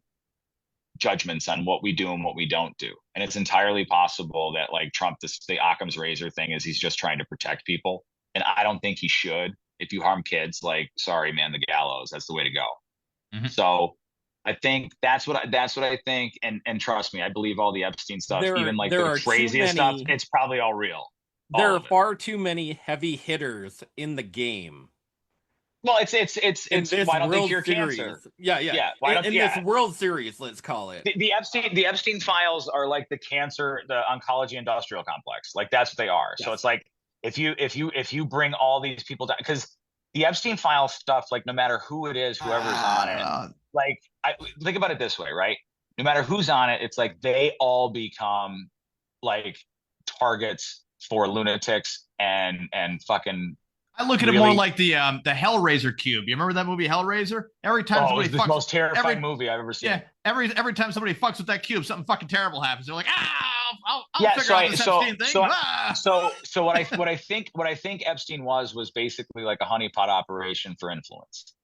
[SPEAKER 1] judgments on what we do and what we don't do. And it's entirely possible that like Trump, the Occam's razor thing is he's just trying to protect people. And I don't think he should. If you harm kids, like, sorry, man, the gallows, that's the way to go. Mm-hmm. So I think that's what I think. And trust me, I believe all the Epstein stuff, even like the craziest stuff, it's probably all real.
[SPEAKER 3] There are far too many heavy hitters in the game.
[SPEAKER 1] Well, it's why don't they cure cancer?
[SPEAKER 3] Yeah. In this World Series, let's call it.
[SPEAKER 1] The Epstein files are like the cancer, the oncology industrial complex. Like that's what they are. Yes. So it's like if you bring all these people down, because the Epstein file stuff, like no matter who it is, whoever's on it, like think about it this way, right? No matter who's on it, it's like they all become like targets for lunatics and fucking.
[SPEAKER 2] I look at it more like the Hellraiser cube. You remember that movie Hellraiser? Every time somebody
[SPEAKER 1] the most terrifying movie I've ever seen.
[SPEAKER 2] Yeah, every time somebody fucks with that cube, something fucking terrible happens. They're like, I'll figure out this Epstein thing.
[SPEAKER 1] So what I think Epstein was basically like a honeypot operation for influence.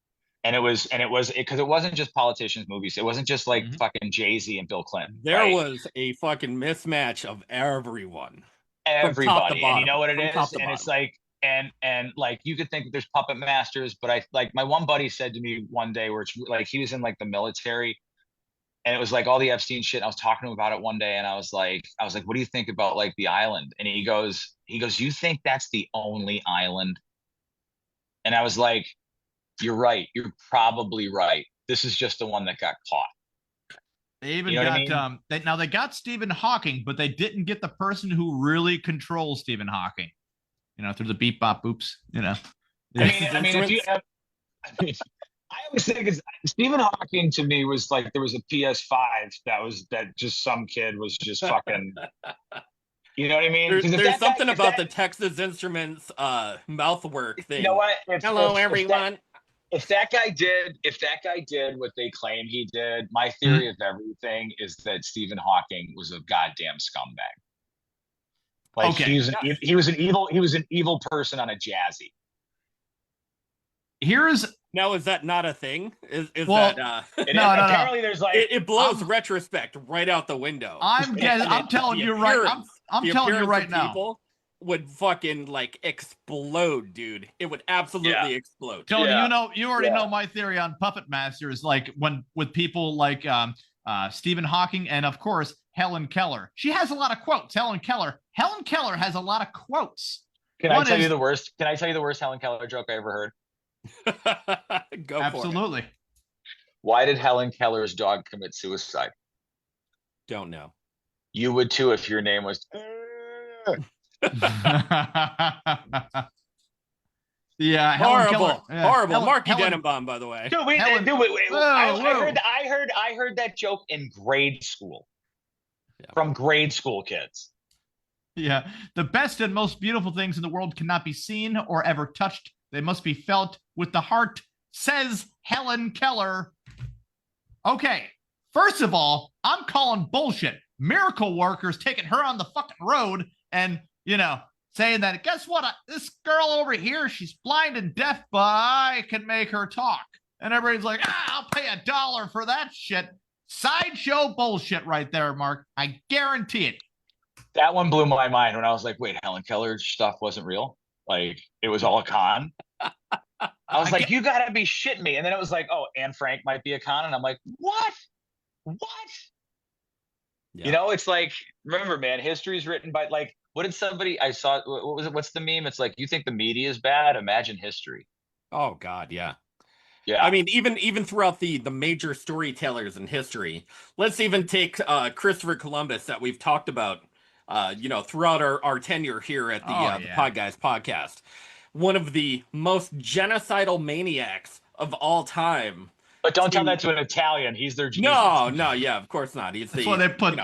[SPEAKER 1] And it was because it wasn't just politicians' movies. It wasn't just like fucking Jay-Z and Bill Clinton.
[SPEAKER 3] There was a fucking mismatch of everybody.
[SPEAKER 1] Everybody. And you know what it is? And it's like, and like you could think that there's puppet masters, but I like my one buddy said to me one day where it's like he was in like the military, and it was like all the Epstein shit. And I was talking to him about it one day, and I was like, what do you think about like the island? And he goes, you think that's the only island? And I was like, you're right. You're probably right. This is just the one that got caught.
[SPEAKER 2] They even got they got Stephen Hawking, but they didn't get the person who really controls Stephen Hawking. You know, through the beep bop boops. You know,
[SPEAKER 1] I mean, if you have, I always think Stephen Hawking to me was like there was a PS5 that just some kid was just fucking. You know what I mean?
[SPEAKER 3] There's something about the Texas Instruments mouthwork thing.
[SPEAKER 1] You know what?
[SPEAKER 3] Hello, everyone.
[SPEAKER 1] If that guy did what they claim he did, my theory of everything is that Stephen Hawking was a goddamn scumbag. Like okay. he was an evil person on a jazzy.
[SPEAKER 3] Now, is that not a thing?
[SPEAKER 1] Apparently there's like
[SPEAKER 3] it blows retrospect right out the window.
[SPEAKER 2] I'm telling you right. I'm telling you right now.
[SPEAKER 3] would fucking like explode, dude. It would absolutely explode.
[SPEAKER 2] Tony, you already know my theory on Puppet Masters, like when with people like Stephen Hawking and of course Helen Keller. She has a lot of quotes. Helen Keller has a lot of quotes.
[SPEAKER 1] Can I tell you the worst Helen Keller joke I ever
[SPEAKER 3] heard? Go
[SPEAKER 2] Absolutely.
[SPEAKER 3] For it.
[SPEAKER 1] Why did Helen Keller's dog commit suicide?
[SPEAKER 3] Don't know.
[SPEAKER 1] You would too if your name was.
[SPEAKER 2] Yeah,
[SPEAKER 3] horrible. Markie Denebaum, by the way.
[SPEAKER 1] Dude, wait. I heard that joke in grade school from grade school kids.
[SPEAKER 2] Yeah, the best and most beautiful things in the world cannot be seen or ever touched. They must be felt with the heart, says Helen Keller. Okay, first of all, I'm calling bullshit. Miracle workers taking her on the fucking road and, saying that, guess what? This girl over here, she's blind and deaf, but I can make her talk. And everybody's like, I'll pay $1 for that shit. Sideshow bullshit right there, Mark. I guarantee it.
[SPEAKER 1] That one blew my mind when I was like, wait, Helen Keller's stuff wasn't real? Like, it was all a con? I was like, you gotta be shitting me. And then it was like, oh, Anne Frank might be a con. And I'm like, what? Yeah. It's like, remember, man, history's written by, like, what did somebody, I saw, what was it? What's the meme? It's like, you think the media is bad? Imagine history.
[SPEAKER 3] Oh, God, yeah.
[SPEAKER 1] Yeah.
[SPEAKER 3] I mean, even throughout the major storytellers in history, let's even take Christopher Columbus that we've talked about, throughout our tenure here at the Podguyz Podcast. One of the most genocidal maniacs of all time.
[SPEAKER 1] But don't tell that to an Italian. He's their Jesus.
[SPEAKER 3] No, yeah, of course not. He's
[SPEAKER 2] that's why they put,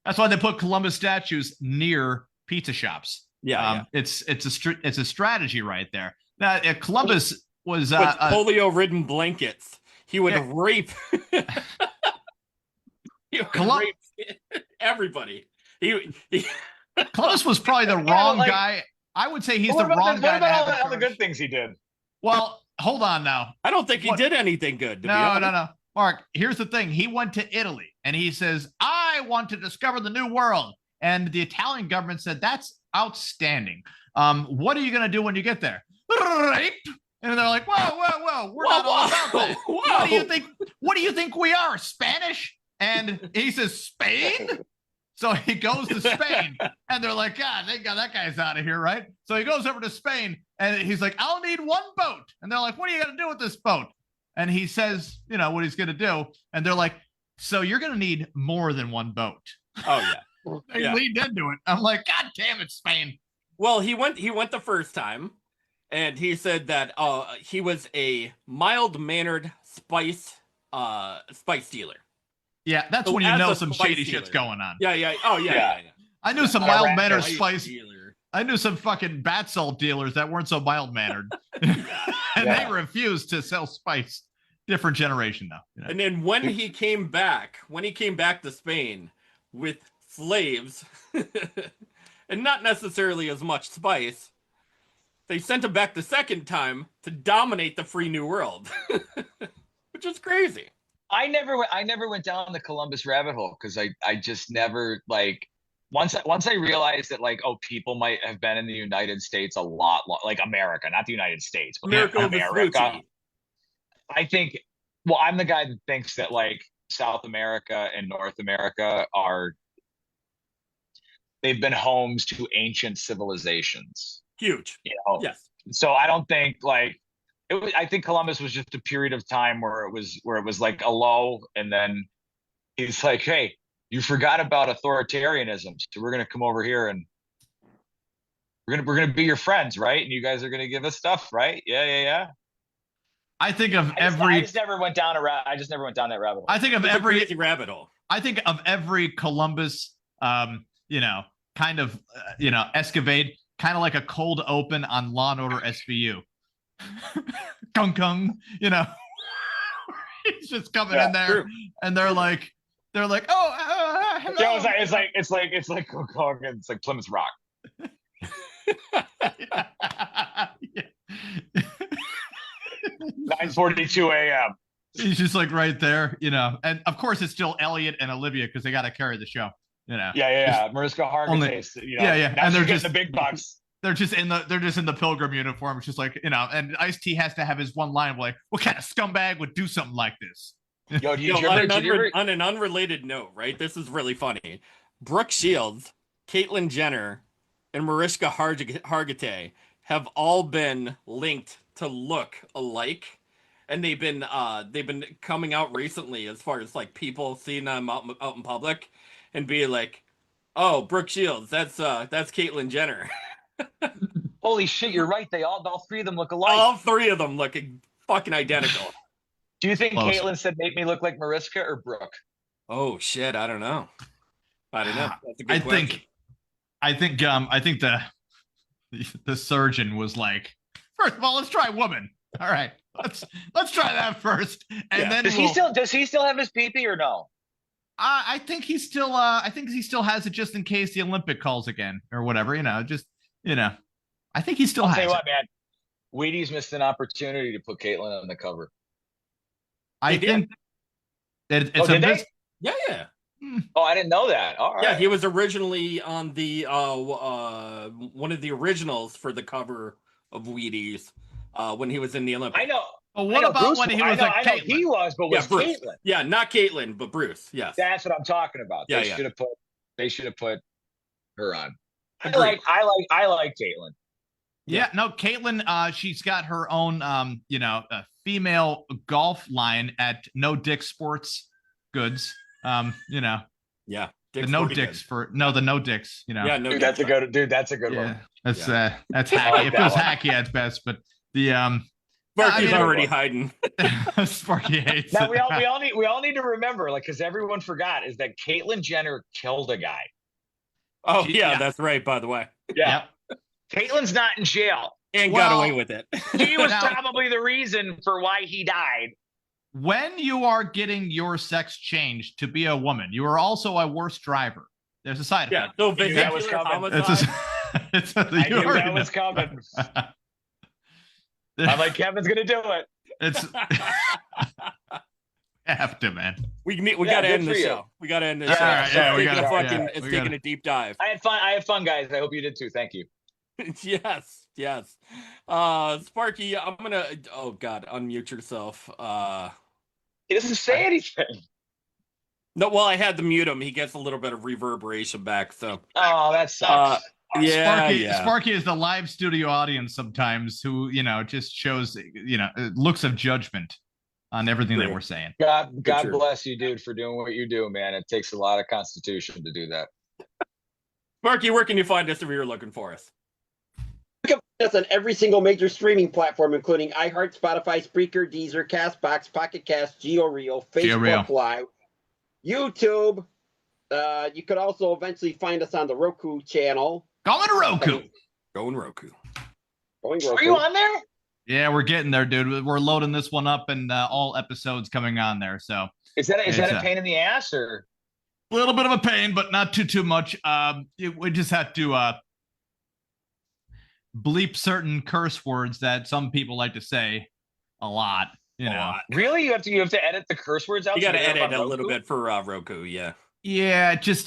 [SPEAKER 2] that's why they put Columbus statues near pizza shops.
[SPEAKER 3] Yeah,
[SPEAKER 2] It's a strategy right there. Now, Columbus was
[SPEAKER 3] with polio-ridden blankets. He would rape. Rape everybody.
[SPEAKER 2] Columbus was probably the wrong guy. I would say he's the wrong guy.
[SPEAKER 1] What about all the good things he did?
[SPEAKER 2] Well, hold on now.
[SPEAKER 3] I don't think he did anything good.
[SPEAKER 2] No. Mark, here's the thing. He went to Italy and he says, I want to discover the new world. And the Italian government said, that's outstanding. What are you going to do when you get there? Rape. And they're like, whoa. We're not all about that. What do you think we are? Spanish? And he says, Spain? So he goes to Spain and they're like, God, thank God that guy's out of here, right? So he goes over to Spain and he's like, I'll need one boat. And they're like, what are you going to do with this boat? And he says, what he's going to do. And they're like, so you're going to need more than one boat.
[SPEAKER 3] Oh, yeah.
[SPEAKER 2] They leaned into it. I'm like, God damn it, Spain.
[SPEAKER 3] Well, he went the first time and he said that he was a mild-mannered spice dealer.
[SPEAKER 2] Yeah, that's when you know some shady shit's going on.
[SPEAKER 3] Yeah. Oh, yeah.
[SPEAKER 2] I knew some mild-mannered spice. I knew some fucking bat salt dealers that weren't so mild-mannered. And they refused to sell spice. Different generation, though.
[SPEAKER 3] And then when he came back to Spain with slaves, and not necessarily as much spice, they sent him back the second time to dominate the free new world. Which is crazy.
[SPEAKER 1] I never went down the Columbus rabbit hole because I just never once I realized that people might have been in the United States a lot, like America, not the United States, but America. I think, I'm the guy that thinks that South America and North America they've been homes to ancient civilizations.
[SPEAKER 3] Huge. Yes.
[SPEAKER 1] So I don't think I think Columbus was just a period of time where it was like a low, and then he's like, hey, you forgot about authoritarianism, so we're gonna come over here and we're gonna be your friends, right? And you guys are gonna give us stuff, right? Yeah.
[SPEAKER 2] I think of
[SPEAKER 1] I just never went down that rabbit hole.
[SPEAKER 2] I think of every
[SPEAKER 3] rabbit hole.
[SPEAKER 2] I think of every Columbus, kind of, excavate, kind of like a cold open on Law and Order SVU. Kung, he's just coming in there, true. And they're like, oh, hello.
[SPEAKER 1] Yeah, it's like Kung, and it's like Plymouth Rock. 9:42 a.m.
[SPEAKER 2] He's just like right there, and of course it's still Elliot and Olivia because they got to carry the show. you know.
[SPEAKER 1] Yeah. Mariska Hargitay, you know.
[SPEAKER 2] Yeah. And they're just
[SPEAKER 1] the big bucks.
[SPEAKER 2] They're just in the Pilgrim uniform. It's just like, you know, and Ice-T has to have his one line like, what kind of scumbag would do something like this?
[SPEAKER 3] On an unrelated note, right? This is really funny. Brooke Shields, Caitlyn Jenner, and Mariska Hargitay have all been linked to look alike, and they've been coming out recently as far as like people seeing them out in public and be like, "Oh, Brooke Shields, that's Caitlyn Jenner."
[SPEAKER 1] Holy shit, you're right. All three of them look alike.
[SPEAKER 3] All three of them look fucking identical.
[SPEAKER 1] Do you think Caitlyn said make me look like Mariska or Brooke?
[SPEAKER 3] Oh shit, I don't know. That's a good question.
[SPEAKER 2] I think the surgeon was like, first of all, let's try woman. All right, let's try that first, and then
[SPEAKER 1] does he still have his pee-pee or no?
[SPEAKER 2] I think he still has it just in case the Olympic calls again or whatever. I think he still has.
[SPEAKER 1] I'll tell you what,
[SPEAKER 2] it.
[SPEAKER 1] man. Wheaties missed an opportunity to put Caitlyn on the cover.
[SPEAKER 2] I think it's
[SPEAKER 1] did they?
[SPEAKER 3] Yeah.
[SPEAKER 1] Oh, I didn't know that. All right.
[SPEAKER 3] Yeah, he was originally on the one of the originals for the cover of Wheaties when he was in the Olympics.
[SPEAKER 1] I know.
[SPEAKER 2] Well, what about Bruce, when he was like Caitlyn?
[SPEAKER 1] He was, but was
[SPEAKER 3] Bruce.
[SPEAKER 1] Caitlyn?
[SPEAKER 3] Yeah, not Caitlyn, but Bruce. Yes,
[SPEAKER 1] that's what I'm talking about. They should have put her on.
[SPEAKER 3] Agreed.
[SPEAKER 1] I like Caitlyn.
[SPEAKER 2] Yeah, no, Caitlyn, she's got her own, female golf line at No Dick Sports Goods.
[SPEAKER 3] Yeah,
[SPEAKER 2] the No Dicks the No Dicks.
[SPEAKER 3] Yeah, no.
[SPEAKER 1] That's a good one.
[SPEAKER 2] That's hacky. It feels hacky at best, but the
[SPEAKER 3] Sparky's already hiding.
[SPEAKER 2] Sparky hates
[SPEAKER 1] now,
[SPEAKER 2] it.
[SPEAKER 1] we all need to remember, like, because everyone forgot, is that Caitlyn Jenner killed a guy.
[SPEAKER 3] Oh, yeah, that's right, by the way.
[SPEAKER 1] Yeah. Yep. Caitlyn's not in jail.
[SPEAKER 3] And got away with it.
[SPEAKER 1] She was probably the reason for why he died.
[SPEAKER 2] When you are getting your sex changed to be a woman, you are also a worse driver. There's a side effect.
[SPEAKER 3] Yeah, so that was coming.
[SPEAKER 1] I knew that was coming. I'm like, Kevin's gonna do it.
[SPEAKER 2] It's have to, man.
[SPEAKER 3] We gotta end the show. We gotta end the show.
[SPEAKER 2] Yeah,
[SPEAKER 3] it's taking a deep dive.
[SPEAKER 1] I had fun, guys. I hope you did too. Thank you.
[SPEAKER 3] Yes. Sparky, I'm gonna unmute yourself.
[SPEAKER 1] He doesn't say anything.
[SPEAKER 3] No, well, I had to mute him. He gets a little bit of reverberation back, so
[SPEAKER 1] that sucks.
[SPEAKER 2] Sparky is the live studio audience sometimes who, just shows, looks of judgment on everything that we're saying.
[SPEAKER 1] God bless you, dude, for doing what you do, man. It takes a lot of constitution to do that.
[SPEAKER 3] Sparky, where can you find us if you're looking for us?
[SPEAKER 4] You can find us on every single major streaming platform, including iHeart, Spotify, Spreaker, Deezer, CastBox, Pocket Cast, GeoReel, Facebook Live, YouTube. You could also eventually find us on the Roku channel.
[SPEAKER 2] Going Roku.
[SPEAKER 1] Are you on there?
[SPEAKER 2] Yeah, we're getting there, dude. We're loading this one up, and all episodes coming on there. So
[SPEAKER 1] is that a pain in the ass, or
[SPEAKER 2] a little bit of a pain, but not too much? We just have to bleep certain curse words that some people like to say a lot.
[SPEAKER 1] Really, you have to edit the curse words out.
[SPEAKER 3] You got to edit a little bit for Roku.
[SPEAKER 2] Yeah, just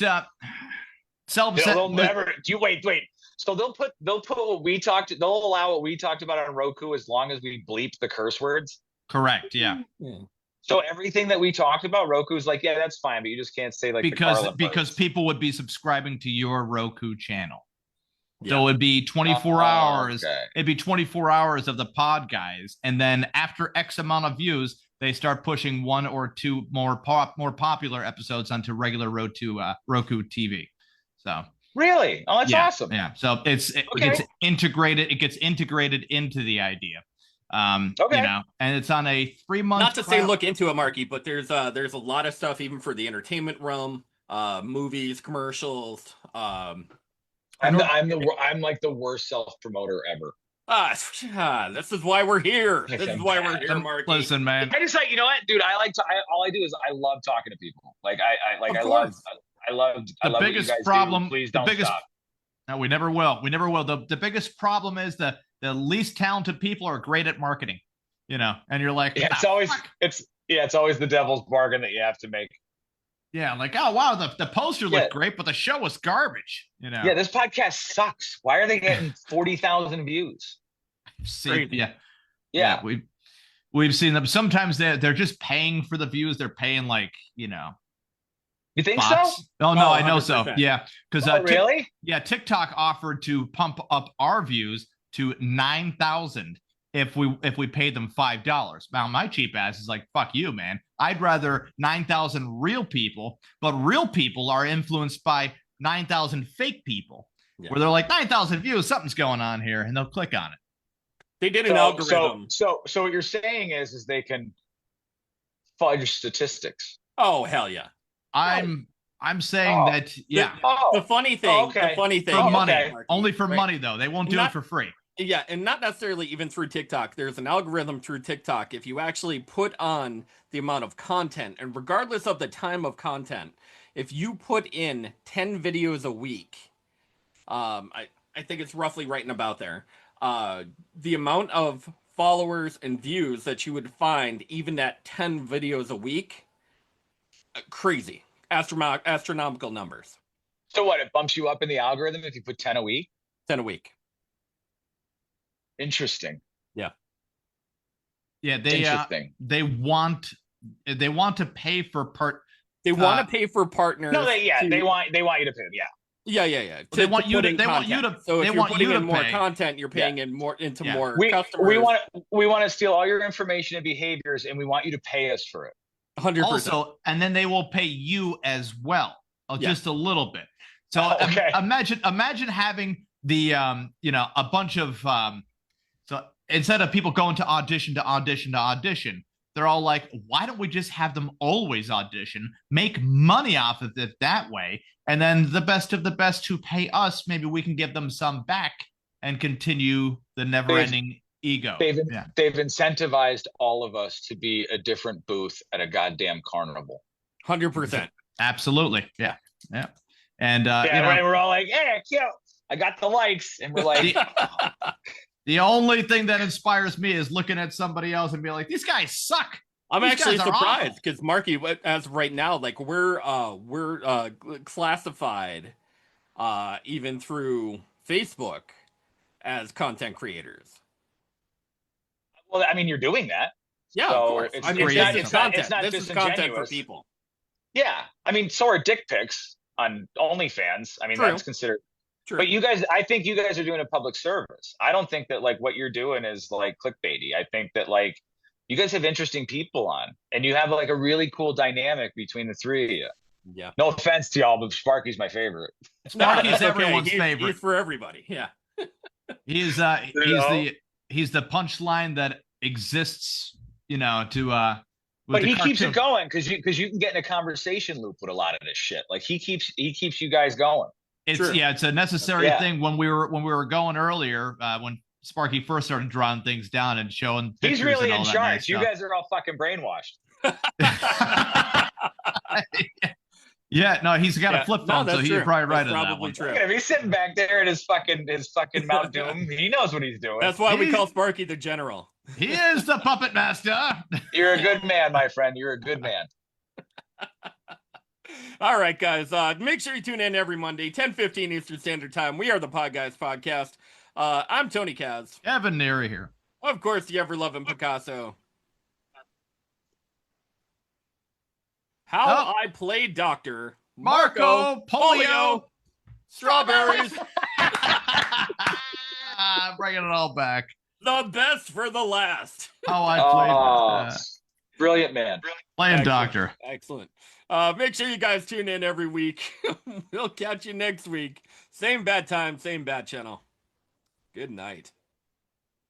[SPEAKER 2] self.
[SPEAKER 1] They'll never. Wait. So they'll put what we talked. They'll allow what we talked about on Roku as long as we bleep the curse words.
[SPEAKER 2] Correct. Yeah.
[SPEAKER 1] So everything that we talked about, Roku's like, yeah, that's fine, but you just can't say like
[SPEAKER 2] because people would be subscribing to your Roku channel. Yeah. So it'd be 24 hours. Okay. It'd be 24 hours of the Podguyz, and then after X amount of views, they start pushing one or two more popular episodes onto regular Roku TV. So
[SPEAKER 1] really, that's awesome.
[SPEAKER 2] Yeah, so it gets integrated. It gets integrated into the idea. And it's on a 3-month.
[SPEAKER 3] Not to say look into it, Marky, but there's a lot of stuff even for the entertainment realm, movies, commercials.
[SPEAKER 1] I'm like the worst self-promoter ever.
[SPEAKER 3] This is why we're here. Marky.
[SPEAKER 2] Listen, man.
[SPEAKER 1] I just you know what, dude? All I do is I love talking to people. I love
[SPEAKER 2] the biggest problem.
[SPEAKER 1] Please don't stop.
[SPEAKER 2] No, we never will. The biggest problem is the least talented people are great at marketing. And you're like,
[SPEAKER 1] it's always the devil's bargain that you have to make.
[SPEAKER 2] Yeah, like, oh wow, the poster looked great, but the show was garbage.
[SPEAKER 1] Yeah, this podcast sucks. Why are they getting 40,000 views?
[SPEAKER 2] Yeah. We've seen them. Sometimes they're just paying for the views. They're paying like,
[SPEAKER 1] You think
[SPEAKER 2] bots.
[SPEAKER 1] so?
[SPEAKER 2] Oh no, I know 100%. So. Yeah, because
[SPEAKER 1] really?
[SPEAKER 2] TikTok offered to pump up our views to 9,000 if we paid them $5. Now my cheap ass is like, fuck you, man. I'd rather 9,000 real people, but real people are influenced by 9,000 fake people, where they're like 9,000 views, something's going on here, and they'll click on it.
[SPEAKER 3] They did an algorithm.
[SPEAKER 1] So what you're saying is they can fudge statistics.
[SPEAKER 3] Oh hell yeah!
[SPEAKER 2] I'm saying that
[SPEAKER 3] the funny thing,
[SPEAKER 2] for money, only for money though. They won't do it for free.
[SPEAKER 3] Yeah, and not necessarily even through TikTok. There's an algorithm through TikTok. If you actually put on the amount of content, and regardless of the time of content, if you put in 10 videos a week, I think it's roughly right and about there. The amount of followers and views that you would find even at 10 videos a week, crazy, astronomical numbers.
[SPEAKER 1] So what? It bumps you up in the algorithm if you put 10 a week?
[SPEAKER 3] 10 a week.
[SPEAKER 1] Interesting.
[SPEAKER 3] Yeah.
[SPEAKER 2] Yeah, they want to pay for part.
[SPEAKER 3] They want to pay for partners.
[SPEAKER 1] No, they want you to pay. Yeah.
[SPEAKER 3] Yeah.
[SPEAKER 2] They want you to.
[SPEAKER 3] So if you're putting in more content, you're paying in more into more customers.
[SPEAKER 1] We want to steal all your information and behaviors, and we want you to pay us for it.
[SPEAKER 3] 100%.
[SPEAKER 2] Also, and then they will pay you as well, just a little bit. So imagine having the a bunch of so instead of people going to audition, they're all like, why don't we just have them always audition, make money off of it that way, and then the best of the best who pay us, maybe we can give them some back and continue the never-ending ego.
[SPEAKER 1] They've incentivized all of us to be a different booth at a goddamn carnival.
[SPEAKER 3] 100%.
[SPEAKER 2] Absolutely. Yeah. And
[SPEAKER 1] we're all like, hey, cute. I got the likes, and we're like.
[SPEAKER 2] The only thing that inspires me is looking at somebody else and be like, these guys suck.
[SPEAKER 3] I'm actually surprised because Marky, as of right now, like we're classified even through Facebook as content creators.
[SPEAKER 1] Well, I mean, you're doing that.
[SPEAKER 3] Yeah,
[SPEAKER 1] so
[SPEAKER 3] of course.
[SPEAKER 1] It's not
[SPEAKER 3] this is content for people.
[SPEAKER 1] Yeah, I mean, so are dick pics on OnlyFans. I mean, that's considered.
[SPEAKER 3] True.
[SPEAKER 1] But I think you guys are doing a public service. I don't think that like what you're doing is like clickbaity. I think that like you guys have interesting people on, and you have like a really cool dynamic between the three of you.
[SPEAKER 3] Yeah.
[SPEAKER 1] No offense to y'all, but Sparky's my favorite.
[SPEAKER 2] Sparky's everyone's favorite.
[SPEAKER 3] He's for everybody. Yeah.
[SPEAKER 2] He's the punchline that exists, to.
[SPEAKER 1] But he keeps it going because you can get in a conversation loop with a lot of this shit. Like he keeps you guys going.
[SPEAKER 2] It's a necessary thing. When we were going earlier, when Sparky first started drawing things down and showing pictures.
[SPEAKER 1] He's really
[SPEAKER 2] and all
[SPEAKER 1] in charge. Nice you guys are all fucking brainwashed.
[SPEAKER 2] Yeah, no, he's got a flip phone, so he's probably right on that one.
[SPEAKER 3] True.
[SPEAKER 1] If he's sitting back there at his fucking Mount Doom, he knows what he's doing.
[SPEAKER 3] That's why we call Sparky the general.
[SPEAKER 2] He is the puppet master.
[SPEAKER 1] You're a good man, my friend. You're a good man.
[SPEAKER 3] All right, guys. Make sure you tune in every Monday, 10:15 Eastern Standard Time. We are the Podguyz Podcast. I'm Tony Kaz.
[SPEAKER 2] Evan Neary here.
[SPEAKER 3] Of course, the ever-loving Picasso. How I Played Dr.
[SPEAKER 2] Marco Polio
[SPEAKER 3] Strawberries.
[SPEAKER 2] Bringing it all back.
[SPEAKER 3] The best for the last.
[SPEAKER 2] How I Played
[SPEAKER 1] Brilliant man.
[SPEAKER 2] Playing doctor.
[SPEAKER 3] Excellent. Make sure you guys tune in every week. We'll catch you next week. Same bad time, same bad channel. Good night.